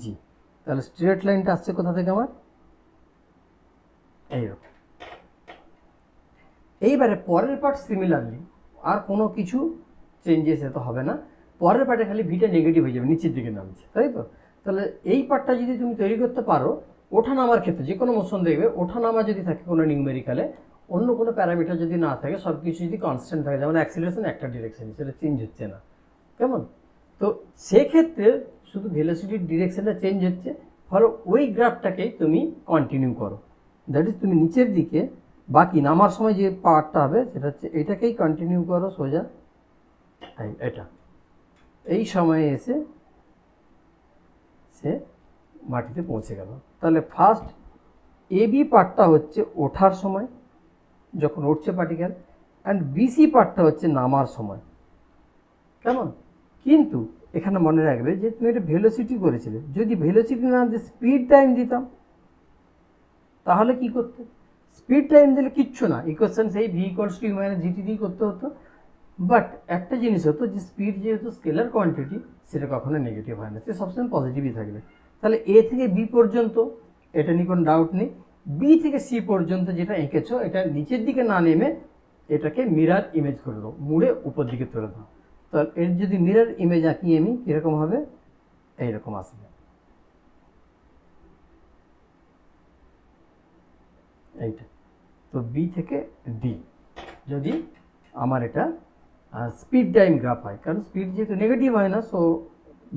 জি। তাহলে স্ট্রেট লাইনটা আসছে কোথা থেকে আমার, এইরকম। এইবারে পরের পার্ট সিমিলারলি, আর কোনো কিছু চেঞ্জেস এত হবে না, পরের পার্টে খালি ভিটা নেগেটিভ হয়ে যাবে, নিচের দিকে নামছে, তাই তো? তাহলে এই পার্টটা যদি তুমি তৈরি করতে পারো, ওঠা নামার ক্ষেত্রে যে কোনো মোশন দেখবে, ওঠা নামা যদি থাকে কোনো নিউমেরিক্যালে, অন্য কোনো প্যারামিটার যদি না থাকে, সব কিছু যদি কনস্ট্যান্ট থাকে, যেমন অ্যাক্সিলারেশন একটা ডিরেকশন, সেটা চেঞ্জ হচ্ছে না, কেমন? তো সেক্ষেত্রে শুধু ভেলোসিটির ডিরেকশনটা চেঞ্জ হচ্ছে, ফলে ওই গ্রাফটাকেই তুমি কন্টিনিউ করো, দ্যাট ইজ তুমি নিচের দিকে বাকি নামার সময় যে পার্টটা হবে সেটা হচ্ছে এটাকেই কন্টিনিউ করো সোজা, এটা এই সময়ে এসে সে মাটিতে পৌঁছে গেল। তাহলে ফার্স্ট এবি পার্টটা হচ্ছে ওঠার সময়, যখন উঠছে পার্টিকেল, অ্যান্ড বিসি পার্টটা হচ্ছে নামার সময়, কেমন? কিন্তু এখানে মনে রাখবে যে তুমি এটা ভেলোসিটি করেছিলে, যদি ভেলোসিটি না দিয়ে স্পিড টাইম দিতাম, তাহলে কি করতে, স্পিড টাইম দিলে কিচ্ছু না, ইকুয়েশন সেই v equals to u minus g t দিয়ে করতে হতো। বাট একটা জিনিস হতো যে স্পিড যেহেতু স্কেলার কোয়ান্টিটি, সেটা কখনো নেগেটিভ হয় না, সে সবসময় পজিটিভই থাকবে। তাহলে এ থেকে বি পর্যন্ত এটা নিয়ে কোনো ডাউট নেই, বি থেকে সি পর্যন্ত যেটা এঁকেছো এটা নিচের দিকে না নেমে এটাকে মিরার ইমেজ করে দাও, মুড়ে উপর দিকে তুলে দাও। তাহলে এর যদি মিরার ইমেজ আঁকি আমি, কীরকম হবে, এইরকম আসবে, এইটা। তো বি থেকে ডি যদি আমার এটা স্পিড টাইম গ্রাফ হয়, কারণ স্পিড যেহেতু নেগেটিভ হয় না, সো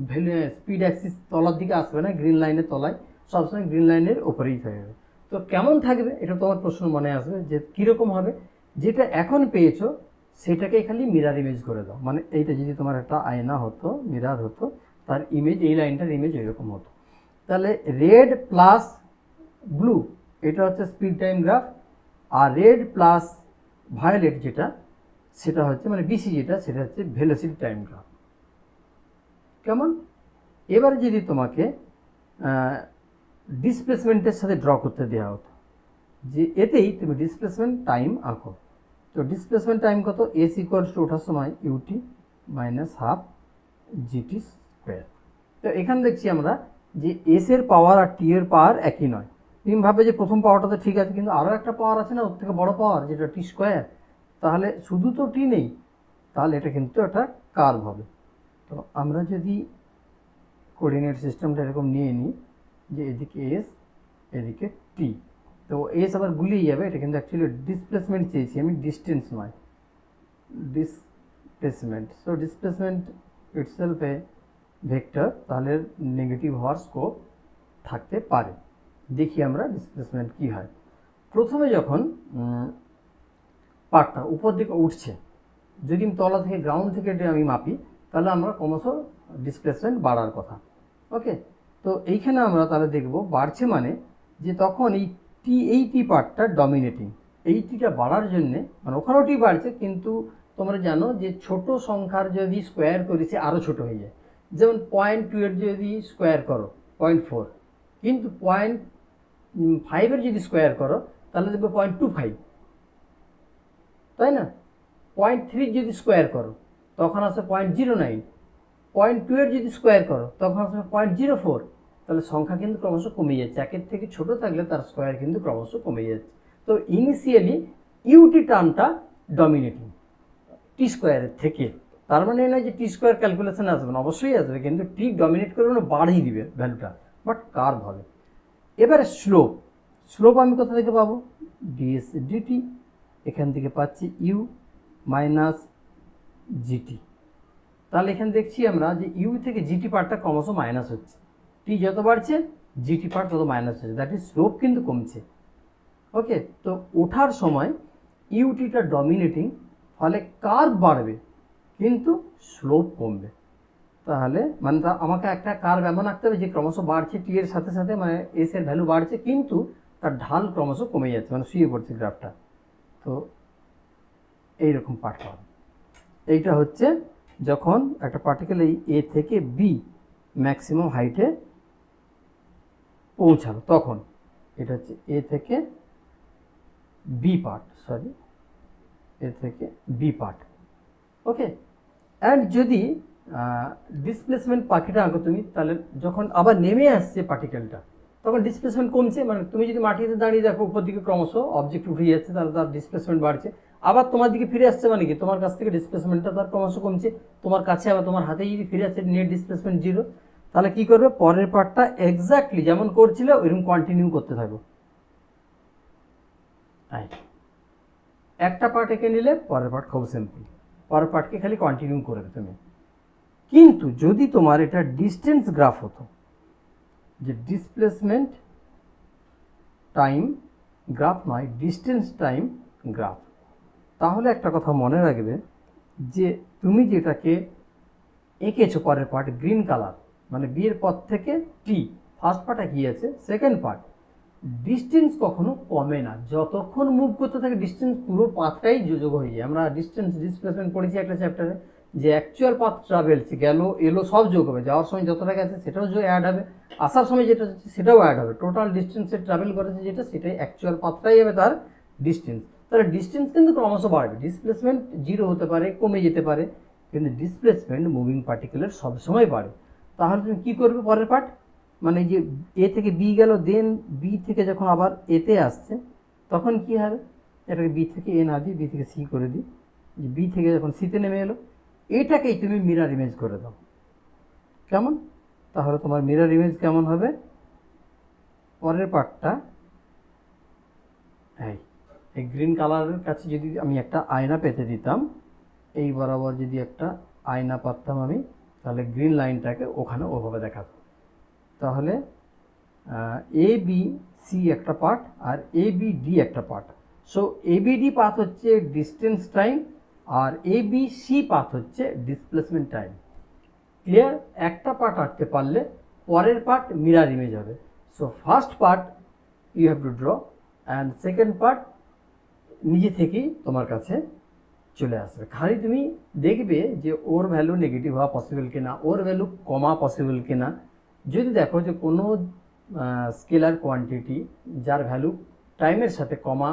ভ্যালু স্পিড অ্যাক্সিস তলার দিকে আসবে না, গ্রিন লাইনের তলায়, সবসময় গ্রিন লাইনের ওপরেই থাকবে। তো কেমন থাকবে এটা তোমার প্রশ্ন মনে আসবে যে কীরকম হবে, যেটা এখন পেয়েছো সেটাকে খালি মিরার ইমেজ করে দাও। মানে এইটা যদি তোমার একটা আয়না হতো, মিরার হতো, তার ইমেজ এই লাইনটার ইমেজ এরকম হতো। তাহলে রেড প্লাস ব্লু এটা হচ্ছে স্পিড টাইম গ্রাফ, আর রেড প্লাস ভায়োলেট যেটা সেটা হচ্ছে মানে বিসি যেটা, সেটা হচ্ছে ভেলোসিটি টাইম গ্রাফ। কেমন? এবারে যদি তোমাকে ডিসপ্লেসমেন্টের সাথে ড্র করতে দেওয়া হতো, যে এতেই তুমি ডিসপ্লেসমেন্ট টাইম আঁকো, তো ডিসপ্লেসমেন্ট টাইম কত, এস ইকুয়ালস টু ওঠার সময় u t minus half g t square. তো এখানে দেখছি আমরা যে এস এর পাওয়ার আর টি এর পাওয়ার একই নয়। তুমি ভাবে যে প্রথম পাওয়ারটা তো ঠিক আছে, কিন্তু আরও একটা পাওয়ার আছে না ওর থেকে বড় পাওয়ার, যেটা টি স্কোয়ার। তাহলে শুধু তো টি নেই, তাহলে এটা কিন্তু একটা কার্ভ হবে। তো আমরা যদি কোঅর্ডিনেট সিস্টেমটা এরকম নিয়ে নিই যে এদিকে এস এদিকে টি, তো এস আবার গুলিয়ে যাবে, এটা কিন্তু অ্যাকচুয়ালি ডিসপ্লেসমেন্ট চেয়েছি আমি, ডিস্টেন্স নয়, ডিসপ্লেসমেন্ট। সো ডিসপ্লেসমেন্ট ইটসেলফ এ ভেক্টর, তাহলে নেগেটিভ হওয়ার স্কোপ থাকতে পারে। দেখি আমরা ডিসপ্লেসমেন্ট কী হয়। প্রথমে যখন পার্টটা উপর দিকে উঠছে, যদি আমি তলা থেকে গ্রাউন্ড থেকে আমি মাপি, তাহলে আমরা ক্রমশ ডিসপ্লেসমেন্ট বাড়ার কথা। ওকে, তো এইখানে আমরা তাহলে দেখব বাড়ছে মানে যে তখন এই টি পার্টটা ডমিনেটিং, এই টিটা বাড়ার জন্যে, মানে ওখানেও টি বাড়ছে, কিন্তু তোমরা জানো যে ছোট সংখ্যার যদি স্কোয়ার করি সে আরও ছোটো হয়ে যায়। যেমন 0.2 এর যদি স্কোয়ার করো 0.4, কিন্তু 0.5 এর যদি স্কোয়ার করো তাহলে দেখবে 0.25, তাই না? 0.3 যদি স্কোয়ার করো তখন আসবে 0.09, 0.2 এর যদি স্কোয়ার করো তখন আসবে 0.04। তাহলে সংখ্যা কিন্তু ক্রমশ কমে যাচ্ছে, একের থেকে ছোট থাকলে তার স্কোয়ার কিন্তু ক্রমশ কমে যাচ্ছে। তো ইনিশিয়ালি ইউটি টার্মটা ডমিনেটিং টি স্কোয়ারের থেকে, তার মানে নয় যে টি স্কোয়ার ক্যালকুলেশন আসবে না, অবশ্যই আসবে, কিন্তু টি ডমিনেট করে মানে বাড়িয়ে দিবে ভ্যালুটা, বাট কার্ভ হবে। এবারে স্লোপ আমি কোথা থেকে পাবো, ডিএস ডিটি, এখান থেকে পাচ্ছি ইউ মাইনাস জিটি। তাহলে এখানে দেখছি আমরা যে ইউ থেকে জিটি পার্টটা ক্রমশ মাইনাস হচ্ছে, টি যত বাড়ছে জিটি পার্ট তত মাইনাস হচ্ছে, দ্যাট ইজ স্লোপ কিন্তু কমছে। ওকে, তো ওঠার সময় ইউটিটা ডমিনেটিং, ফলে কার্ভ বাড়বে কিন্তু স্লোপ কমবে। তাহলে মানে আমাকে একটা কার্ভ এমন আঁকতে হবে যে ক্রমশ বাড়ছে টি এর সাথে সাথে, মানে এস এর ভ্যালু বাড়ছে কিন্তু তার ঢাল ক্রমশ কমে যাচ্ছে, মানে শুয়ে পড়ছে গ্রাফটা। তো এইরকম পার্ট হবে। এইটা হচ্ছে যখন একটা পার্টিকেল এই এ থেকে বি ম্যাক্সিমাম হাইটে পৌঁছালো, তখন এটা হচ্ছে এ থেকে বি পার্ট, সরি এ থেকে বি পার্ট। ওকে, অ্যান্ড যদি ডিসপ্লেসমেন্ট পাখিটা আঁকো তুমি, তাহলে যখন আবার নেমে আসছে পার্টিকেলটা তখন ডিসপ্লেসমেন্ট কমছে। মানে তুমি যদি মাটিতে দাঁড়িয়ে দেখো উপর দিকে ক্রমশ অবজেক্ট উঠে যাচ্ছে, তাহলে তার ডিসপ্লেসমেন্ট বাড়ছে, আবার তোমার দিকে ফিরে আসছে, মানে কি তোমার কাছ থেকে ডিসপ্লেসমেন্টটা তার ক্রমশ কমছে, তোমার কাছে আবার তোমার হাতে যদি ফিরে আসছে নেট ডিসপ্লেসমেন্ট 0। তাহলে কি করবে, পরের পার্টটা এক্স্যাক্টলি যেমন করছিলে ওইরকম কন্টিনিউ করতে থাকো। একটা পার্ট এঁকে নিলে পরের পার্ট খুব সিম্পল, পরের পার্টকে খালি কন্টিনিউ করবে তুমি। কিন্তু যদি তোমার এটা ডিস্টেন্স গ্রাফ হতো, যে ডিসপ্লেসমেন্ট টাইম গ্রাফ নয়, ডিস্টেন্স টাইম গ্রাফ, তাহলে একটা কথা মনে রাখবে যে তুমি যেটাকে এঁকেছো পরের পার্ট গ্রিন কালার, মানে বিয়ের পর থেকে টি, ফার্স্ট পার্ট একই আছে, সেকেন্ড পার্ট ডিস্টেন্স কখনো কমে না, যতক্ষণ মুভ করতে থাকে ডিস্টেন্স পুরো পাথটাই যোগ হয়ে যায়। আমরা ডিস্টেন্স ডিসপ্লেসমেন্ট পড়েছি একটা চ্যাপ্টারে, যে অ্যাকচুয়াল পাথ ট্রাভেলস গেল এলো সব যোগ হবে, যাওয়ার সময় যতটা গেছে সেটাও অ্যাড হবে, আসার সময় যেটা হচ্ছে সেটাও অ্যাড হবে, টোটাল ডিস্টেন্সে ট্রাভেল করেছে যেটা সেটাই অ্যাকচুয়াল পাথটাই হবে তার ডিস্টেন্স। তাহলে ডিস্টেন্স কিন্তু ক্রমশ বাড়বে, ডিসপ্লেসমেন্ট জিরো হতে পারে, কমে যেতে পারে, কিন্তু ডিসপ্লেসমেন্ট মুভিং পার্টিকেলের সবসময় বাড়ে। তাহলে তুমি কী করবে পরের পার্ট, মানে যে এ থেকে বি গেল, দেন বি থেকে যখন আবার এতে আসছে তখন কি হবে, এটাকে বি থেকে এ না দিই, বি থেকে সি করে দিই, যে বি থেকে যখন সিতে নেমে এলো এটাকেই তুমি মিরর ইমেজ করে দাও। কেমন? তাহলে তোমার মিরর ইমেজ কেমন হবে, পরের পার্টটা এই গ্রিন কালারের কাছে যদি আমি একটা আয়না পেতে দিতাম, এই বরাবর যদি একটা আয়না পাততাম আমি, তাহলে গ্রিন লাইনটাকে ওখানে ওভাবে দেখাতো। তাহলে এ বি সি একটা পার্ট আর এ বি ডি একটা part. So A B D path হচ্ছে ডিস্টেন্স টাইম আর এ বি সি পাথ হচ্ছে ডিসপ্লেসমেন্ট টাইম। ক্লিয়ার? একটা পার্ট আঁকতে পারলে পরের পার্ট মিরর ইমেজ হবে। So first part you have to draw and second part নিজে থেকেই তোমার কাছে চলে আসবে। খালি তুমি দেখবে যে ওর ভ্যালু নেগেটিভ হওয়া পসিবল কিনা, ওর ভ্যালু কমা পসিবল কিনা। যদি দেখো যে কোনো স্কেলার কোয়ান্টিটি যার ভ্যালু টাইমের সাথে কমা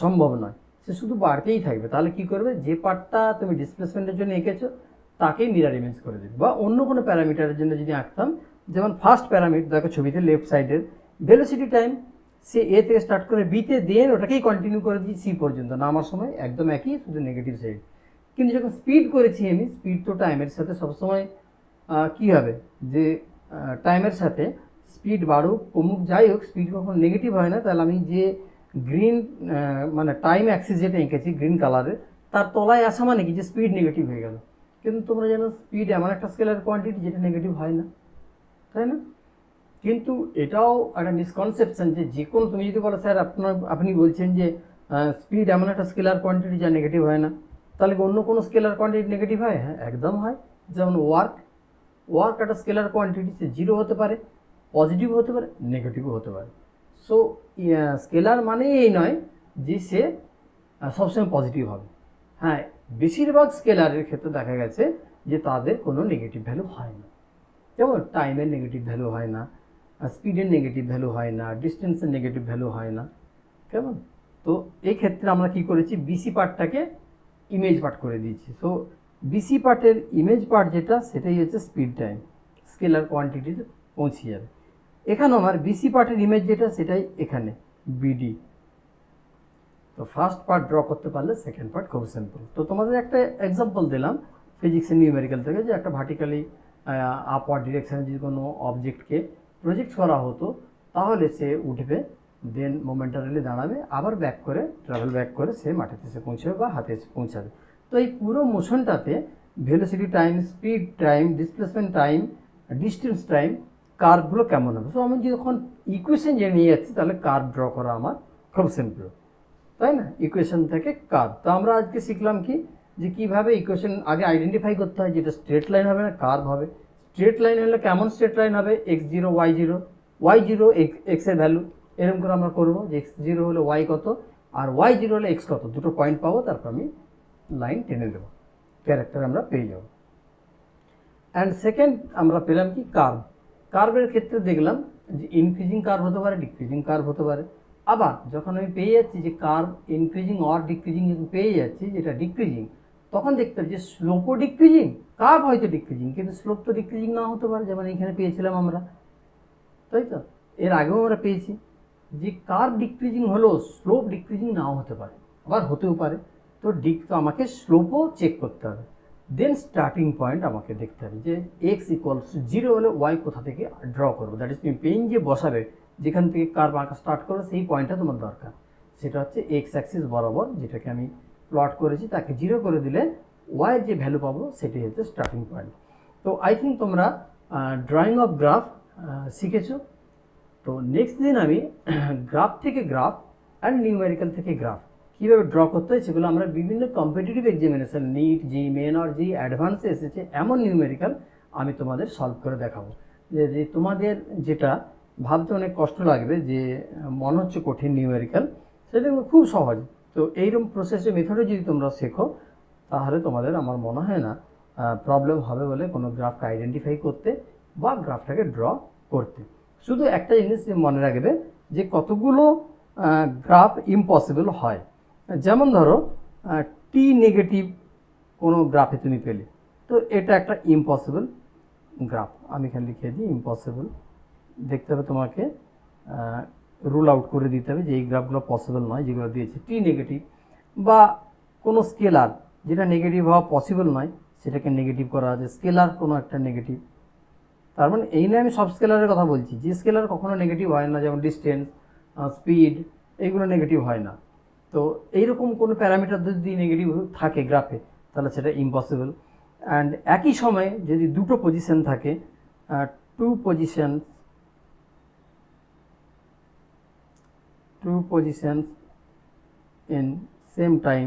সম্ভব নয়, সে শুধু বাড়তেই থাকবে, তাহলে কি করবে, যে পার্টটা তুমি ডিসপ্লেসমেন্টের জন্য এঁকেছো তাকেই মিরর ইমেজ করে দেবে। বা অন্য কোনো প্যারামিটারের জন্য যদি আঁকতাম, যেমন ফার্স্ট প্যারামিটার দেখো ছবিতে লেফট সাইডের ভেলোসিটি টাইম, সে এ থেকে স্টার্ট করে বিতে দেন ওটাকেই কন্টিনিউ করে দিই সি পর্যন্ত, নামার সময় একদম একই, শুধু নেগেটিভ সাইড। কিন্তু যখন স্পিড করেছি আমি, স্পিড তো টাইমের সাথে সবসময় কী হবে, যে টাইমের সাথে স্পিড বাড়ুক কমুক যাই হোক, স্পিড কখন নেগেটিভ হয় না। তাহলে আমি যে গ্রিন মানে টাইম অ্যাক্সিস যেটা এঁকেছি গ্রিন কালারের, তার তলায় আসা মানে কি, যে স্পিড নেগেটিভ হয়ে গেল। কিন্তু তোমরা জানো স্পিড এমন একটা স্কেলার কোয়ান্টিটি যেটা নেগেটিভ হয় না, তাই না? কিন্তু এটাও একটা মিসকনসেপশন যে যে কোনো, তুমি যদি বলো স্যার আপনি বলছেন যে স্পিড এমন একটা স্কেলার কোয়ান্টিটি যা নেগেটিভ হয় না, তাহলে অন্য কোনো স্কেলার কোয়ান্টিটি নেগেটিভ হয়? হ্যাঁ, একদম হয়। যেমন ওয়ার্ক একটা স্কেলার কোয়ান্টিটি, সে জিরো হতে পারে, পজিটিভ হতে পারে, নেগেটিভও হতে পারে। সো স্কেলার মানে এই নয় যে সে সবসময় পজিটিভ হবে। হ্যাঁ, বেশিরভাগ স্কেলারের ক্ষেত্রে দেখা গেছে যে তাদের কোনো নেগেটিভ ভ্যালু হয় না। যেমন টাইমের নেগেটিভ ভ্যালু হয় না, স্পিডের নেগেটিভ ভ্যালু হয় না, ডিস্টেন্সের নেগেটিভ ভ্যালু হয় না। কেমন? তো এই ক্ষেত্রে আমরা কি করেছি, বিসি পার্টটাকে ইমেজ পার্ট করে দিয়েছি। সো বিসি পার্টের ইমেজ পার্ট যেটা, সেটাই হচ্ছে স্পিড টাইম, স্কেলার কোয়ান্টিটিতে পৌঁছে যাবে। এখানে আমার বিসি পার্টের ইমেজ যেটা, সেটাই এখানে বিডি। তো ফার্স্ট পার্ট ড্র করতে পারলে সেকেন্ড পার্ট খুব সিম্পল। তো তোমাদের একটা এক্সাম্পল দিলাম ফিজিক্সের নিউমেরিক্যাল থেকে, যে একটা ভার্টিক্যালি আপওয়ার্ড ডিরেকশানে যদি কোনো অবজেক্টকে প্রজেক্ট করা হতো, তাহলে সে উঠবে, দেন মোমেন্টারিলি দাঁড়াবে, আবার ব্যাক করে ট্রাভেল ব্যাক করে সে মাটিতে এসে পৌঁছাবে বা হাতে এসে পৌঁছাবে। তো এই পুরো মোশনটাতে velocity time, speed time, displacement time, distance time, কার্ভগুলো কেমন হবে। সো আমি যখন ইকুয়েশন জেনে নিয়ে যাচ্ছি, তাহলে কার্ভ ড্র করা আমার খুব সিম্পল, তাই না? ইকুয়েশন থেকে কার্ভ। তো আমরা আজকে শিখলাম কি, যে কীভাবে ইকুয়েশন আগে আইডেন্টিফাই করতে হয়, যেটা স্ট্রেট লাইন হবে না কার্ভ হবে। স্ট্রেট লাইন হলে কেমন স্ট্রেট লাইন হবে, x0 y0 এক্সের ভ্যালু, এরকম করে আমরা করবো যে x0 হলে y কত আর y0 হলে x কত, দুটো পয়েন্ট পাবো, তারপর আমি লাইন টেনে দেবো, ক্যারেক্টার আমরা পেয়ে যাবো। অ্যান্ড সেকেন্ড আমরা পেলাম কি, কার্ভ। কার্ভের ক্ষেত্রে দেখলাম যে ইনক্রিজিং কার্ভ হতে পারে, ডিক্রিজিং কার্ভ হতে পারে। আবার যখন আমি পেয়ে যাচ্ছি যে কার্ভ ইনক্রিজিং অর ডিক্রিজিং, যখন পেয়ে যাচ্ছি যেটা ডিক্রিজিং, তখন দেখতে হবে যে স্লোপও ডিক্রিজিং, কার্ভ হয়তো ডিক্রিজিং, কিন্তু স্লোপ তো ডিক্রিজিং না হতে পারে, যেমন এখানে পেয়েছিলাম আমরা, তাই তো? এর আগেও আমরা পেয়েছি যে কার্ভ ডিক্রিজিং হলেও স্লোপ ডিক্রিজিং নাও হতে পারে, আবার হতেও পারে। তো তো আমাকে স্লোপও চেক করতে হবে। দেন স্টার্টিং পয়েন্ট আমাকে দেখতে হবে যে x=0 হলে y কোথা থেকে ড্র করবো, দ্যাট ইজ তুমি পেন যে বসাবে, যেখান থেকে কার্ভ আঁকা স্টার্ট করবে, সেই পয়েন্টটা তোমার দরকার। সেটা হচ্ছে এক্স অ্যাক্সিস বরাবর, যেটাকে আমি প্লট করেছি, তাকে 0 করে দিলে y যে ভ্যালু পাবো সেটাই হচ্ছে স্টার্টিং পয়েন্ট। তো আই থিঙ্ক তোমরা ড্রয়িং অফ গ্রাফ শিখেছো। তো নেক্সট দিন আমি গ্রাফ থেকে গ্রাফ অ্যান্ড নিউমেরিক্যাল থেকে গ্রাফ কীভাবে ড্র করতে হয় সেগুলো আমরা বিভিন্ন কম্পিটিটিভ এক্সামিনেশন, নিট, জি মেন আর জি অ্যাডভান্সে এসেছে এমন নিউমেরিক্যাল আমি তোমাদের সলভ করে দেখাবো, যে তোমাদের যেটা ভাবতে অনেক কষ্ট লাগবে, যে মনে হচ্ছে কঠিন নিউমেরিক্যাল, সেটা খুব সহজ। তো এইরকম প্রসেসে মেথডে যদি তোমরা শেখো, তাহলে তোমাদের আমার মনে হয় না প্রবলেম হবে বলে কোনো গ্রাফকে আইডেন্টিফাই করতে বা গ্রাফটাকে ড্র করতে। শুধু একটা জিনিস মনে রাখবে যে কতগুলো গ্রাফ ইম্পসিবল হয়। যেমন ধরো টি নেগেটিভ কোনো গ্রাফে তুমি পেলে, তো এটা একটা ইম্পসিবল গ্রাফ। আমি এখানে লিখে দিই ইম্পসিবল। দেখতে হবে তোমাকে রুল আউট করে দিতে হবে যে এই গ্রাফগুলো পসিবল নয় যেগুলো দিয়েছে। টি নেগেটিভ বা কোনো স্কেলার যেটা নেগেটিভ হওয়া পসিবল নয় সেটাকে নেগেটিভ করা আছে, স্কেলার কোনো একটা নেগেটিভ। তার মানে এই নিয়ে আমি সব স্কেলারের কথা বলছি, যে স্কেলার কখনো নেগেটিভ হয় না, যেমন ডিস্টেন্স, স্পিড, এইগুলো নেগেটিভ হয় না। তো এইরকম কোনো প্যারামিটার যদি নেগেটিভ থাকে গ্রাফে তাহলে সেটা ইম্পসিবল। অ্যান্ড একই সময়ে যদি দুটো পজিশন থাকে, two positions in same time,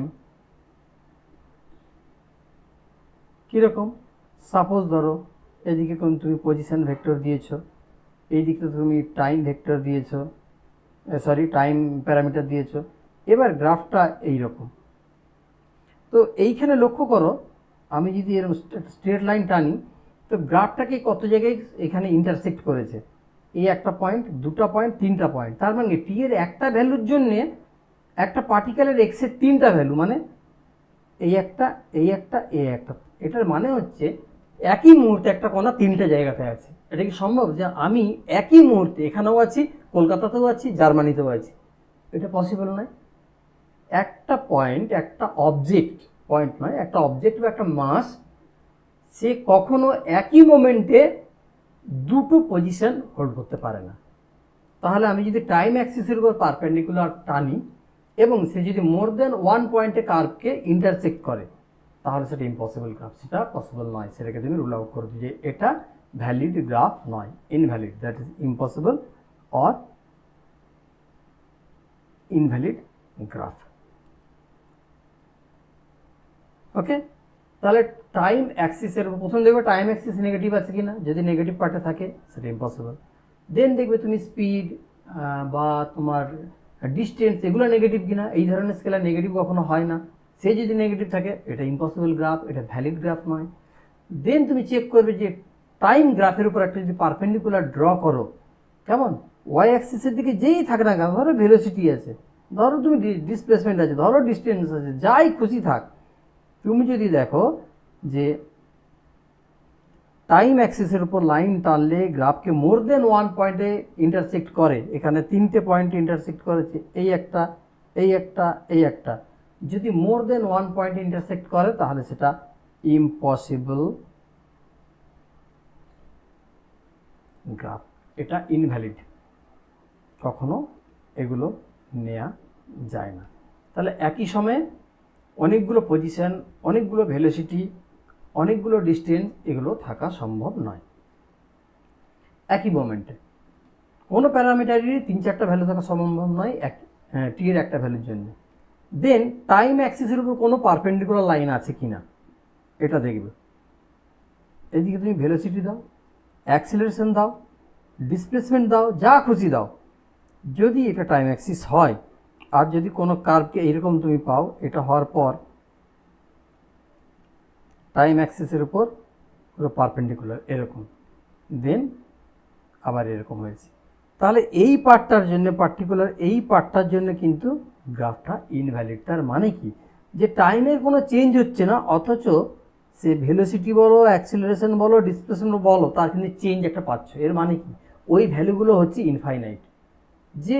কীরকম? সাপোজ ধরো এদিকে কোন তুমি পজিশন ভেক্টর দিয়েছো, এইদিকে তুমি টাইম ভেক্টর দিয়েছো, টাইম প্যারামিটার দিয়েছো। এবার গ্রাফটা এইরকম। তো এইখানে লক্ষ্য করো, আমি যদি এরকম স্ট্রেট লাইন টানি তো গ্রাফটাকে কত জায়গায় এখানে ইন্টারসেক্ট করেছে। এই একটা পয়েন্ট, দুটো পয়েন্ট, তিনটা পয়েন্ট। তার মানে টি এর একটা ভ্যালুর জন্যে একটা পার্টিকেলের এক্সের তিনটা ভ্যালু, মানে এই একটা, এই একটা, এই একটা। এটার মানে হচ্ছে একই মুহূর্তে একটা কণা তিনটে জায়গাতে আছে। এটা কি সম্ভব যে আমি একই মুহূর্তে এখানেও আছি, কলকাতাতেও আছি, জার্মানিতেও আছি? এটা পসিবল নয়। একটা পয়েন্ট, একটা অবজেক্ট, পয়েন্ট নয়, একটা অবজেক্ট বা একটা মাস, সে কখনো একই মোমেন্টে দুটো পজিশন হোল্ড করতে পারে না। তাহলে আমি যদি টাইম অ্যাক্সিসের উপর পারপেন্ডিকুলার টানি এবং সে যদি মোর দেন ওয়ান পয়েন্টে কার্ভকে ইন্টারসেক্ট করে তাহলে সেটা ইম্পসিবল গ্রাফ, সেটা পসিবল নয়। সেটাকে তুমি রুল আউট করবে যে এটা ভ্যালিড গ্রাফ নয়, invalid, that is impossible or invalid graph. Okay, তাহলে টাইম অ্যাক্সিসের প্রথম দেখবে টাইম অ্যাক্সিস নেগেটিভ আছে কিনা, যদি নেগেটিভ পার্টে থাকে সেটা ইম্পসিবল। দেন দেখবে তুমি স্পিড বা তোমার ডিস্টেন্স এগুলো নেগেটিভ কিনা, এই ধরনের স্কেলার নেগেটিভ কখনো হয় না। সে যদি নেগেটিভ থাকে এটা ইম্পসিবল গ্রাফ, এটা ভ্যালিড গ্রাফ নয়। দেন তুমি চেক করবে যে টাইম গ্রাফের উপর একটা যদি পারপেন্ডিকুলার ড্র করো, কেমন? ওয়াই অ্যাক্সিসের দিকে যেই থাকে না কেন, ধরো ভেলোসিটি আছে, ধরো তুমি ডিসপ্লেসমেন্ট আছে, ধরো ডিস্টেন্স আছে, যাই খুশি থাক, তুমি যদি দেখো যে টাইম অ্যাক্সিসের উপর লাইন টানলে গ্রাফকে মোর দেন ওয়ান পয়েন্টে ইন্টারসেক্ট করে, এখানে তিনটে পয়েন্টে ইন্টারসেক্ট করেছে, এই একটা, এই একটা, এই একটা, যদি মোর দেন ওয়ান পয়েন্টে ইন্টারসেক্ট করে তাহলে সেটা ইম্পসিবল গ্রাফ, এটা ইনভ্যালিড, কখনো এগুলো নেওয়া যায় না। তাহলে একই সময়ে অনেকগুলো পজিশন, অনেকগুলো ভেলোসিটি, অনেকগুলো ডিস্টেন্স, এগুলো থাকা সম্ভব নয় একই মোমেন্টে। কোনো প্যারামিটারেরই তিন চারটা ভ্যালু থাকা সম্ভব নয় টি এর একটা ভ্যালুর জন্য। দেন টাইম অ্যাক্সিসের উপর কোনো পারপেন্ডিকুলার লাইন আছে কি না এটা দেখবে। এদিকে তুমি ভেলোসিটি দাও, অ্যাক্সিলারেশন দাও, ডিসপ্লেসমেন্ট দাও, যা খুশি দাও, যদি এটা টাইম অ্যাক্সিস হয় আর যদি কোনো কার্ভকে এইরকম তুমি পাও, এটা হওয়ার পর টাইম অ্যাক্সিসের উপর পুরো পারপেন্ডিকুলার এরকম, দেন আবার এরকম হয়েছে, তাহলে এই পার্টটার জন্য, পার্টিকুলার এই পার্টটার জন্য কিন্তু গ্রাফটা ইনভ্যালিড। তার মানে কি, যে টাইমের কোনো চেঞ্জ হচ্ছে না অথচ সে ভেলোসিটি বলো, অ্যাক্সিলারেশন বলো, ডিসপ্লেসমেন্ট বলো, তার কিন্তু চেঞ্জ একটা পাচ্ছ। এর মানে কি, ওই ভ্যালুগুলো হচ্ছে ইনফাইনাইট। যে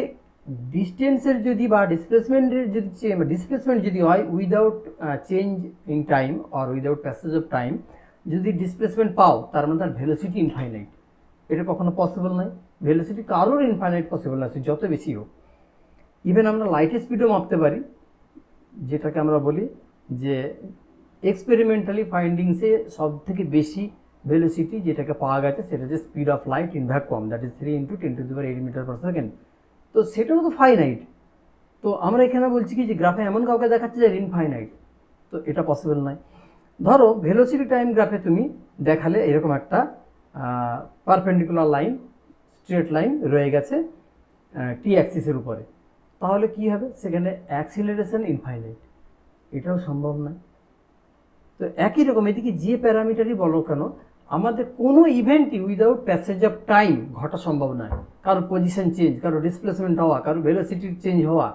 ডিস্টেন্সের যদি বা ডিসপ্লেসমেন্টের যদি ডিসপ্লেসমেন্ট যদি হয় without change in time or without passage of time, যদি ডিসপ্লেসমেন্ট পাও তার মানে তার ভেলোসিটি ইনফাইনাইট। এটা কখনো পসিবল নয়, ভেলোসিটি কারোর ইনফাইনাইট পসিবল না, যত বেশি হোক। ইভেন আমরা লাইটের স্পিডও মাপতে পারি, যেটাকে আমরা বলি যে এক্সপেরিমেন্টালি ফাইন্ডিংসে সব থেকে বেশি ভেলোসিটি যেটাকে পাওয়া গেছে সেটা হচ্ছে speed of light in vacuum, that is 3 × 10⁸ metre per second. তো সেটাও তো ফাইনাইট। তো আমরা এখানে বলছি কি যে গ্রাফে এমন কাউকে দেখাচ্ছে যে ইনফাইনাইট, তো এটা পসিবল নয়। ধরো ভেলোসিটি টাইম গ্রাফে তুমি দেখালে এরকম একটা পারপেন্ডিকুলার লাইন, স্ট্রেট লাইন রয়ে গেছে টি অ্যাক্সিসের উপরে, তাহলে কি হবে, সেখানে অ্যাক্সিলারেশন ইনফাইনাইট, এটাও সম্ভব নয়। তো একই রকম এদিকে যে প্যারামিটারই বলো কেন, আমাদের কোনো ইভেন্টই উইদাউট প্যাসেজ অফ টাইম ঘটা সম্ভব নয়। কারো পজিশন চেঞ্জ, কারো ডিসপ্লেসমেন্ট হওয়া, কারো ভেলোসিটির চেঞ্জ হওয়া,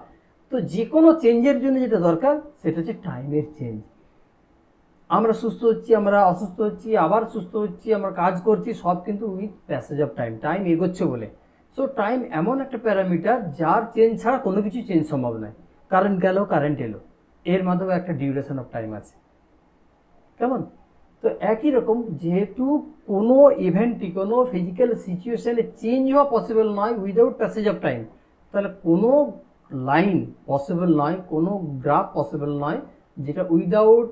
তো যে কোনো চেঞ্জের জন্য যেটা দরকার সেটা হচ্ছে টাইমের চেঞ্জ। আমরা সুস্থ হচ্ছি, আমরা অসুস্থ হচ্ছি, আবার সুস্থ হচ্ছি, আমরা কাজ করছি, সব কিন্তু with passage of time, time এগোচ্ছে বলে। সো টাইম এমন একটা প্যারামিটার যার চেঞ্জ ছাড়া কোনো কিছু চেঞ্জ সম্ভব নয়। কারেন্ট গেল, কারেন্ট এলো, এর মাধ্যমে একটা ডিউরেশন অফ টাইম আছে, কেমন? তো একই রকম যেহেতু কোনো ইভেন্টই, কোনো ফিজিক্যাল সিচুয়েশনে চেঞ্জ হওয়া পসিবল নয় উইদাউট প্যাসেজ অফ টাইম, তাহলে কোনো লাইন পসিবল নয়, কোনো গ্রাফ পসিবল নয় যেটা without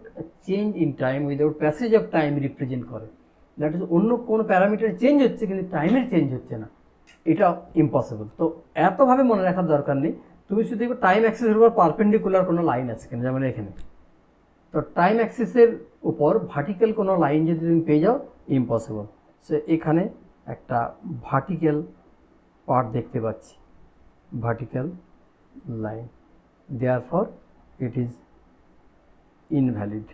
change in time, without passage of time represent করে। দ্যাট ইজ অন্য কোনো প্যারামিটার চেঞ্জ হচ্ছে কিন্তু টাইমের চেঞ্জ হচ্ছে না, এটা ইম্পসিবল। তো এতভাবে মনে রাখার দরকার নেই। তুমি শুধু দেখবে টাইম অ্যাক্সিসের উপর পারপেন্ডিকুলার কোনো লাইন আছে কিনা, যেমন এখানে। তো টাইম অ্যাক্সিসের উপর ভার্টিক্যাল কোনো লাইন যদি তুমি পেয়ে যাও, ইম্পসিবল। সে এখানে একটা ভার্টিক্যাল পার্ট দেখতে পাচ্ছি, vertical line, therefore it is invalid.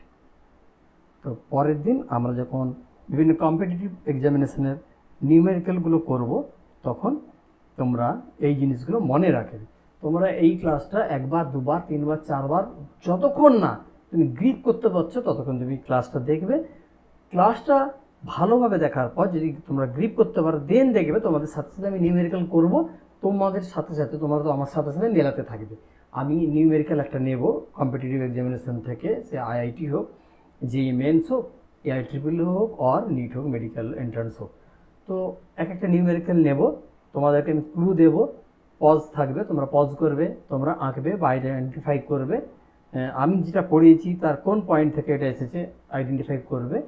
তো পরের দিন আমরা যখন বিভিন্ন কম্পিটিটিভ এক্সামিনেশনের নিউমেরিক্যালগুলো করব, তখন তোমরা এই জিনিসগুলো মনে রাখবে। তোমরা এই ক্লাসটা একবার, দুবার, তিনবার, চারবার, যতক্ষণ না তুমি গ্রিপ করতে পারছো ততক্ষণ তুমি ক্লাসটা দেখবে। ক্লাসটা ভালোভাবে দেখার পর যদি তোমরা গ্রিপ করতে পারো, দেন দেখবে তোমাদের সাথে সাথে আমি নিউমেরিক্যাল করব, তোমাদের সাথে সাথে তোমরা তো আমার সাথে সাথে মেলাতে থাকবে। আমি নিউমেরিক্যাল একটা নেব কম্পিটিটিভ এক্সামিনেশন থেকে, সে আইআইটি হোক, জেইই মেন্স হোক, এআইট্রিপল হোক, অর নিট হোক, মেডিকেল এন্ট্রান্স হোক। তো এক একটা নিউমেরিক্যাল নেব, তোমাদেরকে আমি ক্লু দেব, পজ থাকবে, তোমরা পজ করবে, তোমরা আঁকবে বা আইডেন্টিফাই করবে আমি যেটা পড়িয়েছি তার কোন পয়েন্ট থেকে এটা এসেছে, আইডেন্টিফাই করবে।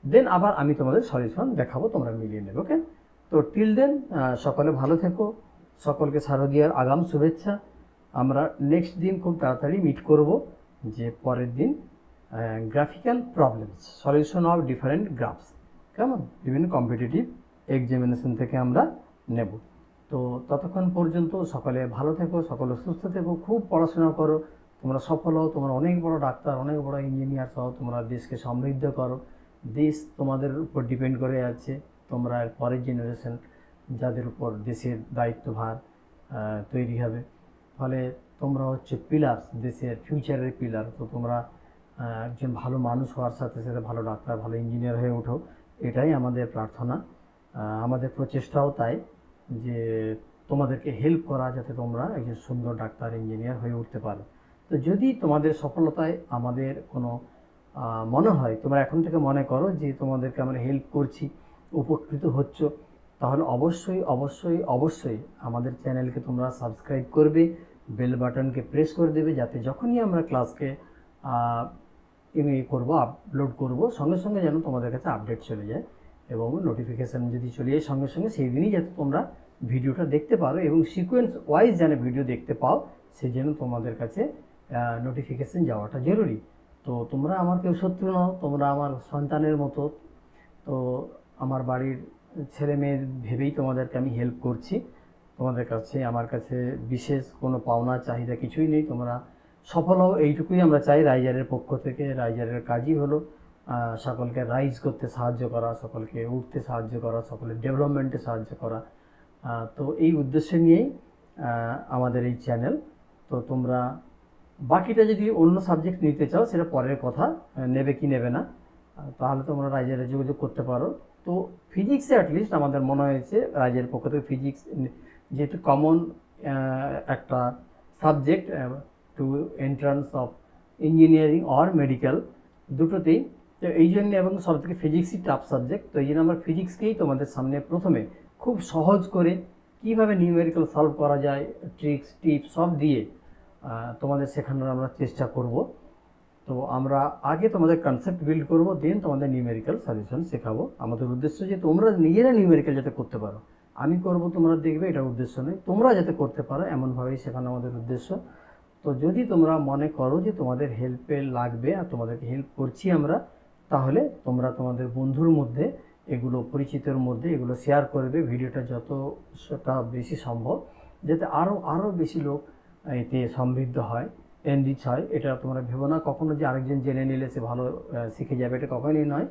দেন আবার আমি তোমাদের সলিউশন দেখাবো, তোমরা মিলিয়ে নেবে। ওকে? তো টিল দেন সকলে ভালো থেকো, সকলকে শারদীয়ার আগাম শুভেচ্ছা। আমরা নেক্সট দিন খুব তাড়াতাড়ি মিট করব, যে পরের দিন graphical problems, solution of different graphs, কেমন, বিভিন্ন কম্পিটিটিভ এক্সামিনেশন থেকে আমরা নেব। তো ততক্ষণ পর্যন্ত সকলে ভালো থেকো, সকলে সুস্থ থেকো, খুব পড়াশোনা করো, তোমরা সফল হও, তোমরা অনেক বড় ডাক্তার, অনেক বড় ইঞ্জিনিয়ার সহ তোমরা দেশকে সমৃদ্ধ করো। দেশ তোমাদের উপর ডিপেন্ড করে আছে, তোমরা পরের জেনারেশন যাদের উপর দেশের দায়িত্বভার তৈরি হবে। ফলে তোমরা হচ্ছে পিলার, দেশের ফিউচারের পিলার। তো তোমরা একজন ভালো মানুষ হওয়ার সাথে সাথে ভালো ডাক্তার, ভালো ইঞ্জিনিয়ার হয়ে ওঠো, এটাই আমাদের প্রার্থনা, আমাদের প্রচেষ্টাও তাই, যে তোমাদেরকে হেল্প করা যাতে তোমরা একজন সুন্দর ডাক্তার, ইঞ্জিনিয়ার হয়ে উঠতে পারো। তো যদি তোমাদের সফলতায় আমাদের কোনো মনে হয়, তোমরা এখন থেকে মনে করো যে তোমাদেরকে আমরা হেল্প করছি, উপকৃত হচ্ছ, তাহলে অবশ্যই অবশ্যই অবশ্যই আমাদের চ্যানেলকে তোমরা সাবস্ক্রাইব করবে, বেল বাটনকে প্রেস করে দেবে, যাতে যখনই আমরা ক্লাসকে করবো, আপলোড করব, সঙ্গে সঙ্গে যেন তোমাদের কাছে আপডেট চলে যায়, এবং নোটিফিকেশান যদি চলে যায় সঙ্গে সঙ্গে, সেই দিনই যাতে তোমরা ভিডিওটা দেখতে পারো এবং সিকোয়েন্স ওয়াইজ যেন ভিডিও দেখতে পাও, সেই জন্য তোমাদের কাছে নোটিফিকেশান যাওয়াটা জরুরি। তো তোমরা আমার কেউ শত্রু নও, তোমরা আমার সন্তানের মতো। তো আমার বাড়ির ছেলে মেয়ের ভেবেই তোমাদেরকে আমি হেল্প করছি। তোমাদের কাছে, আমার কাছে বিশেষ কোনো পাওনা চাহিদা কিছুই নেই, তোমরা সফল হও, এইটুকুই আমরা চাই রাইজারের পক্ষ থেকে। রাইজারের কাজই হলো সকলকে রাইজ করতে সাহায্য করা, সকলকে উঠতে সাহায্য করা, সকলের ডেভেলপমেন্টে সাহায্য করা। তো এই উদ্দেশ্য নিয়েই আমাদের এই চ্যানেল। তো তোমরা বাকিটা যদি অন্য সাবজেক্ট নিতে চাও সেটা পরের কথা, নেবে কি নেবে না, তাহলে তোমরা রাইজারে যোগাযোগ করতে পারো। তো ফিজিক্সে অ্যাটলিস্ট আমাদের মনে হয়েছে রাইজের পক্ষ থেকে ফিজিক্স যেহেতু কমন একটা subject to entrance of engineering or medical দুটোতেই, তো এই জন্য, এবং সব থেকে ফিজিক্সই টাফ সাবজেক্ট, তো এই জন্য আমরা ফিজিক্সকেই তোমাদের সামনে প্রথমে খুব সহজ করে কীভাবে নিউমেরিক্যাল সলভ করা যায়, ট্রিক্স টিপস সব দিয়ে তোমাদের শেখানোর আমরা চেষ্টা করব। তো আমরা আগে তোমাদের কনসেপ্ট বিল্ড করব, দেন তোমাদের নিউমেরিক্যাল সলিউশন শেখাবো। আমাদের উদ্দেশ্য যে তোমরা নিজেরা নিউমেরিক্যাল যাতে করতে পারো, আমি করব তোমরা দেখবে, এটা উদ্দেশ্য নয়, তোমরা যাতে করতে পারো এমনভাবেই শেখানো আমাদের উদ্দেশ্য। তো যদি তোমরা মনে করো যে তোমাদের হেল্পে লাগবে আর তোমাদেরকে হেল্প করছি আমরা, তাহলে তোমরা তোমাদের বন্ধুর মধ্যে এগুলো, পরিচিতের মধ্যে এগুলো শেয়ার করবে, ভিডিওটা যতটা বেশি সম্ভব, যাতে আরও বেশি লোক এতে সমৃদ্ধ হয় এনরিচ হয়, এটা তোমরা ভেবো না কখনো যে আরেকজন জেনে নিলে সে ভালো শিখে যাবে, এটা কখনোই নয়।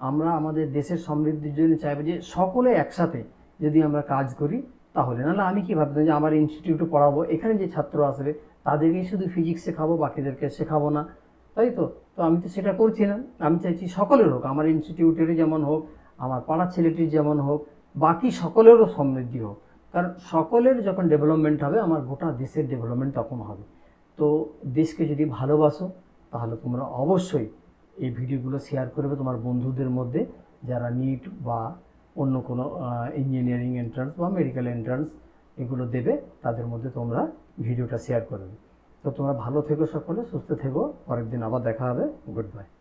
আমরা আমাদের দেশের সমৃদ্ধির জন্য চাইবো যে সকলে একসাথে যদি আমরা কাজ করি তাহলে। নাহলে আমি কি ভাবতাম যে আমার ইনস্টিটিউটে পড়াবো, এখানে যে ছাত্র আসবে তাদেরকেই শুধু ফিজিক্স শেখাবো, বাকিদেরকে শেখাবো না, তাই তো? তো আমি তো সেটা করছি না। আমি চাইছি সকলের হোক, আমার ইনস্টিটিউটেরই যেমন হোক, আমার পাড়ার ছেলেটির যেমন হোক, বাকি সকলেরও সমৃদ্ধি হোক। কারণ সকলের যখন ডেভেলপমেন্ট হবে, আমার গোটা দেশের ডেভেলপমেন্ট তখন হবে। তো দেশকে যদি ভালোবাসো তাহলে তোমরা অবশ্যই এই ভিডিওগুলো শেয়ার করবে তোমার বন্ধুদের মধ্যে, যারা নিট বা অন্য কোনো ইঞ্জিনিয়ারিং এন্ট্রান্স বা মেডিকেল এন্ট্রান্স এগুলো দেবে, তাদের মধ্যে তোমরা ভিডিওটা শেয়ার করবে। তো তোমরা ভালো থেকো, সকলে সুস্থ থেকো, পরের দিন আবার দেখা হবে। Good bye.